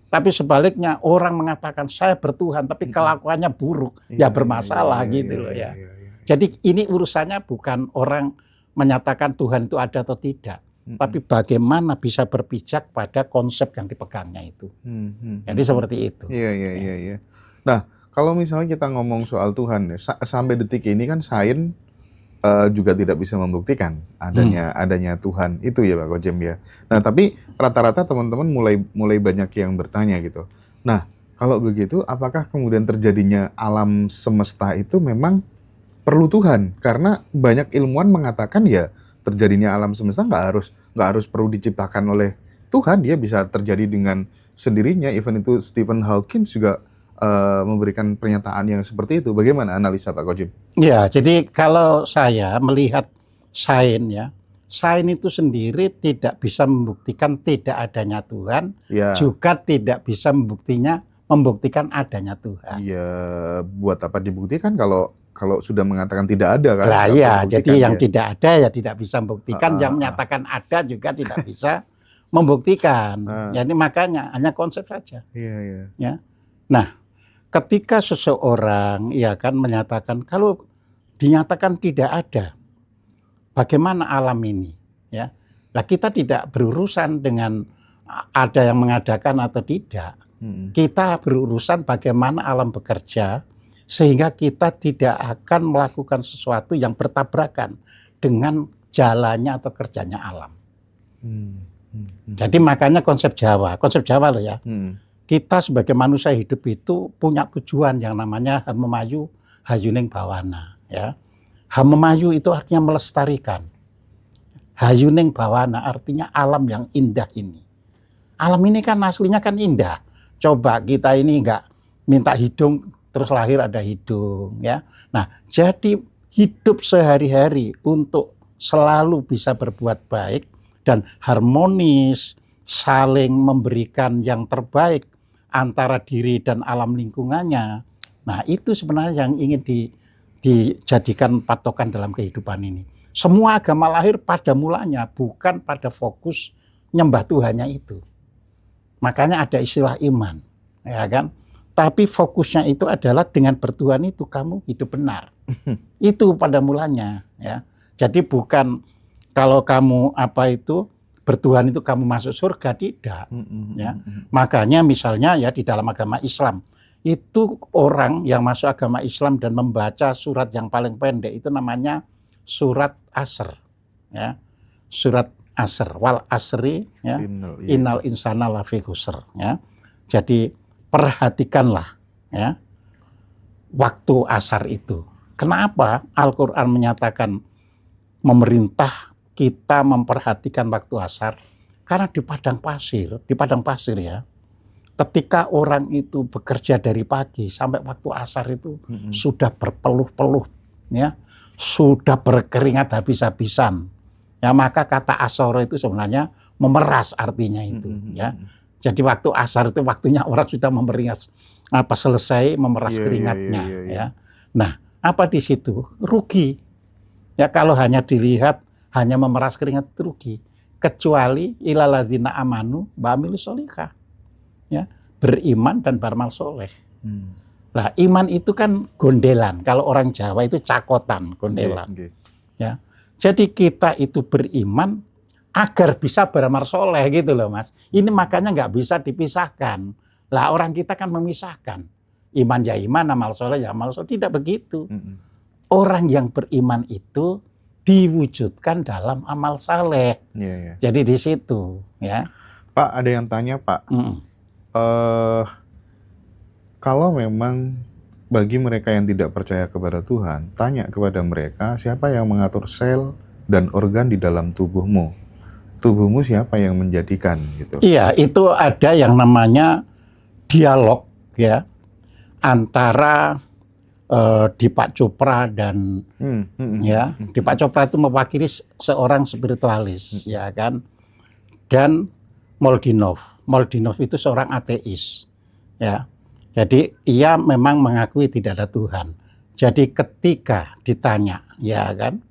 [SPEAKER 1] Tapi sebaliknya orang mengatakan saya bertuhan, tapi kelakuannya buruk, ya bermasalah gitu loh ya. Jadi ini urusannya bukan orang menyatakan Tuhan itu ada atau tidak, tapi bagaimana bisa berpijak pada konsep yang dipegangnya itu. Jadi seperti itu.
[SPEAKER 2] Iya. Nah, kalau misalnya kita ngomong soal Tuhan, sampai detik ini kan sains juga tidak bisa membuktikan adanya Tuhan itu ya Pak Gojim ya. Nah, tapi rata-rata teman-teman mulai banyak yang bertanya gitu. Nah, kalau begitu apakah kemudian terjadinya alam semesta itu memang perlu Tuhan? Karena banyak ilmuwan mengatakan ya terjadinya alam semesta nggak harus perlu diciptakan oleh Tuhan, dia bisa terjadi dengan sendirinya. Even itu Stephen Hawking juga memberikan pernyataan yang seperti itu. Bagaimana analisa Pak Gojim?
[SPEAKER 1] Ya, jadi kalau saya melihat sains ya, sains itu sendiri tidak bisa membuktikan tidak adanya Tuhan, juga tidak bisa membuktikan adanya Tuhan.
[SPEAKER 2] Iya, buat apa dibuktikan kalau sudah mengatakan tidak ada kan?
[SPEAKER 1] Nah, iya, jadi yang tidak ada ya tidak bisa membuktikan, yang menyatakan ada juga tidak bisa membuktikan. Jadi makanya hanya konsep saja.
[SPEAKER 2] Iya.
[SPEAKER 1] Ya. Nah, ketika seseorang ya kan menyatakan kalau dinyatakan tidak ada, bagaimana alam ini? Ya, lah kita tidak berurusan dengan ada yang mengadakan atau tidak. Kita berurusan bagaimana alam bekerja sehingga kita tidak akan melakukan sesuatu yang bertabrakan dengan jalannya atau kerjanya alam. Jadi makanya konsep Jawa loh ya. Kita sebagai manusia hidup itu punya tujuan yang namanya hamemayu hayuning bawana ya. Hamemayu itu artinya melestarikan. Hayuning bawana artinya alam yang indah ini. Alam ini kan aslinya kan indah. Coba kita ini enggak minta hidung terus lahir ada hidung ya. Nah, jadi hidup sehari-hari untuk selalu bisa berbuat baik dan harmonis, saling memberikan yang terbaik antara diri dan alam lingkungannya. Nah, itu sebenarnya yang ingin dijadikan patokan dalam kehidupan ini. Semua agama lahir pada mulanya bukan pada fokus nyembah Tuhannya itu. Makanya ada istilah iman, ya kan? Tapi fokusnya itu adalah dengan bertuhan itu kamu hidup benar. Itu pada mulanya, ya. Jadi bukan kalau kamu bertuhan itu kamu masuk surga, tidak. Ya. Makanya misalnya ya di dalam agama Islam, itu orang yang masuk agama Islam dan membaca surat yang paling pendek itu namanya surat Asr. Ya. Surat Asr, wal asri, ya. Innal insana lafi khusr. Ya. Jadi perhatikanlah ya waktu asar itu. Kenapa Al-Quran menyatakan memerintah kita memperhatikan waktu asar? Karena di padang pasir ya, ketika orang itu bekerja dari pagi sampai waktu asar itu sudah berpeluh-peluh, ya, sudah berkeringat habis-habisan. Ya, maka kata asar itu sebenarnya memeras artinya itu, ya. Jadi waktu asar itu waktunya orang sudah selesai memeras keringatnya, ya. Nah, apa di situ? Rugi. Ya kalau hanya dilihat hanya memeras keringat rugi. kecuali ilaladzina amanu wa amilus sholihah. Ya, beriman dan beramal soleh. Lah iman itu kan gondelan. Kalau orang Jawa itu cakotan, gondelan. Ya. Jadi kita itu beriman agar bisa beramal soleh gitu loh Mas. Ini makanya nggak bisa dipisahkan. Lah orang kita kan memisahkan. Iman ya iman, amal soleh ya amal soleh. Tidak begitu. Orang yang beriman itu diwujudkan dalam amal saleh. Jadi di situ ya.
[SPEAKER 2] Pak, ada yang tanya Pak. Kalau memang bagi mereka yang tidak percaya kepada Tuhan, tanya kepada mereka, siapa yang mengatur sel dan organ di dalam tubuhmu? Tubuhmu siapa yang menjadikan gitu?
[SPEAKER 1] Iya, itu ada yang namanya dialog ya antara Deepak Chopra dan ya, Deepak Chopra itu mewakili seorang spiritualis ya kan, dan Moldinov. Moldinov itu seorang ateis ya. Jadi ia memang mengakui tidak ada Tuhan. Jadi ketika ditanya, ya kan,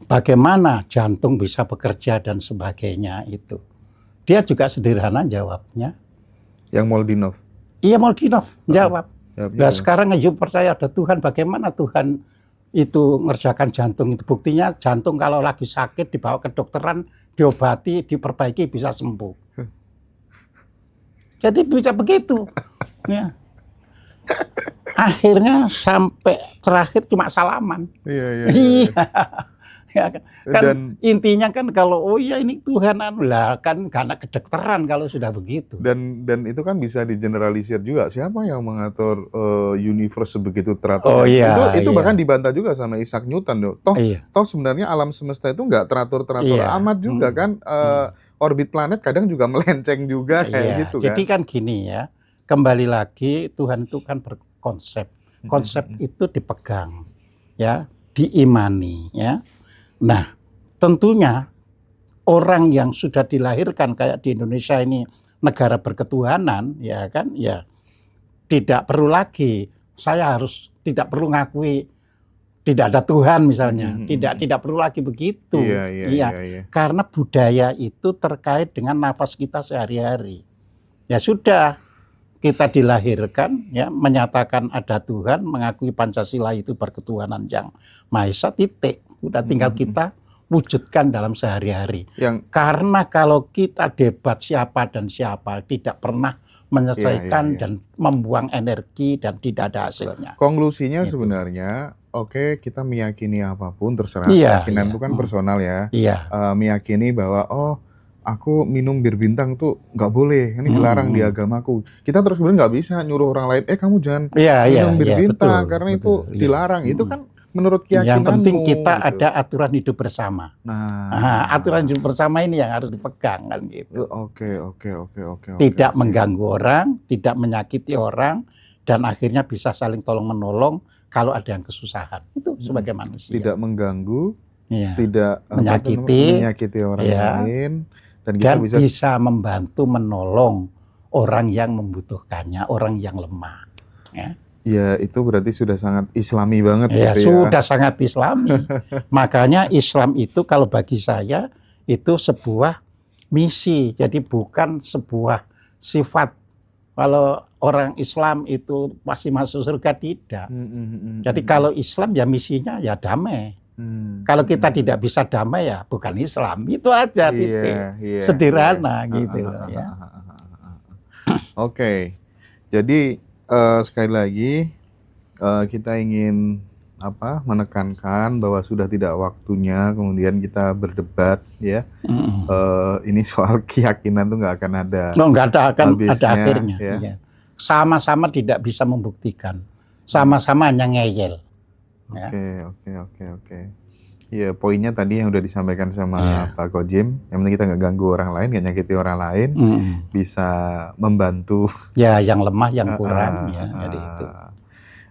[SPEAKER 1] bagaimana jantung bisa bekerja dan sebagainya itu, dia juga sederhana jawabnya.
[SPEAKER 2] Yang Moldinov?
[SPEAKER 1] Iya, Moldinov jawab. Nah sekarang aja percaya ada Tuhan, bagaimana Tuhan itu ngerjakan jantung itu? Buktinya jantung kalau lagi sakit dibawa ke dokteran, diobati, diperbaiki bisa sembuh. Jadi bisa begitu. Ya. Akhirnya sampai terakhir cuma salaman. Iya. Ya, kan dan, intinya kan kalau oh iya ini Tuhan lah kan karena kedokteran kalau sudah begitu.
[SPEAKER 2] Dan itu kan bisa digeneralisir juga. Siapa yang mengatur universe sebegitu teratur? Itu bahkan dibantah juga sama Isaac Newton. Toh sebenarnya alam semesta itu nggak teratur-teratur amat juga kan. Orbit planet kadang juga melenceng juga kayak gitu kan.
[SPEAKER 1] Jadi kan gini ya. Kembali lagi Tuhan itu kan berkonsep. Konsep itu dipegang ya, diimani ya. Nah, tentunya orang yang sudah dilahirkan kayak di Indonesia ini negara berketuhanan, ya kan, ya tidak perlu lagi saya harus tidak perlu ngakui tidak ada Tuhan misalnya, tidak perlu lagi begitu, karena budaya itu terkait dengan nafas kita sehari-hari. Ya sudah, kita dilahirkan, ya menyatakan ada Tuhan, mengakui Pancasila itu berketuhanan yang Maha Esa, titik. Udah tinggal kita wujudkan dalam sehari-hari. Karena kalau kita debat siapa dan siapa, tidak pernah menyelesaikan dan membuang energi dan tidak ada hasilnya.
[SPEAKER 2] Konklusinya gitu. Sebenarnya, oke, kita meyakini apapun terserah. Keyakinan itu kan personal ya. Meyakini bahwa aku minum bir bintang tuh nggak boleh, ini dilarang di agamaku. Kita terus kemudian nggak bisa nyuruh orang lain, kamu jangan minum bir bintang karena itu dilarang. Itu kan menurut keyakinanmu.
[SPEAKER 1] Yang penting kita gitu. Ada aturan hidup bersama. Nah, aturan hidup bersama ini yang harus dipegang kan gitu.
[SPEAKER 2] Oke.
[SPEAKER 1] Tidak mengganggu orang, tidak menyakiti orang, dan akhirnya bisa saling tolong menolong kalau ada yang kesusahan. Itu sebagai manusia.
[SPEAKER 2] Tidak mengganggu, tidak menyakiti orang lain, dan kita
[SPEAKER 1] bisa membantu menolong orang yang membutuhkannya, orang yang lemah.
[SPEAKER 2] Ya itu berarti sudah sangat Islami banget
[SPEAKER 1] ya.
[SPEAKER 2] Gitu ya.
[SPEAKER 1] Sudah sangat Islami. Makanya Islam itu kalau bagi saya itu sebuah misi, jadi bukan sebuah sifat. Kalau orang Islam itu pasti masuk surga, tidak. Jadi kalau Islam ya misinya ya damai. Kalau kita tidak bisa damai ya bukan Islam. Itu aja titik. Sederhana gitu loh ya.
[SPEAKER 2] Oke. Jadi sekali lagi kita ingin menekankan bahwa sudah tidak waktunya kemudian kita berdebat ya. Ini soal keyakinan tuh nggak akan ada.
[SPEAKER 1] Nggak akan ada akhirnya. Ya. Sama-sama tidak bisa membuktikan. Sama-sama hanya ngeyel.
[SPEAKER 2] Oke. Iya, poinnya tadi yang udah disampaikan sama Pak Kojim, yang penting kita nggak ganggu orang lain, nggak nyakiti orang lain, bisa membantu.
[SPEAKER 1] Ya, yang lemah, yang kurang, jadi itu.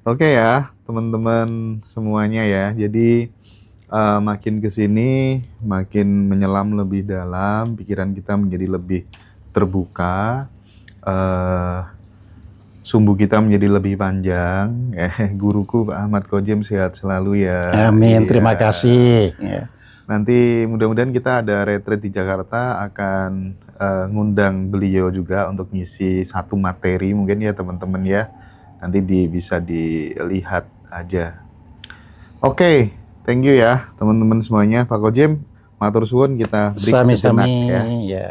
[SPEAKER 2] Oke ya, teman-teman semuanya ya. Jadi makin kesini, makin menyelam lebih dalam, pikiran kita menjadi lebih terbuka. Sumbu kita menjadi lebih panjang. Guruku Pak Ahmad Kojim sehat selalu ya.
[SPEAKER 1] Amin, terima kasih.
[SPEAKER 2] Nanti mudah-mudahan kita ada retreat di Jakarta, akan ngundang beliau juga untuk ngisi satu materi mungkin ya teman-teman ya. Nanti bisa dilihat aja. Oke, thank you ya teman-teman semuanya. Pak Kojem, matur suwun, kita break sejenak
[SPEAKER 1] Sami-sami
[SPEAKER 2] ya.
[SPEAKER 1] ya.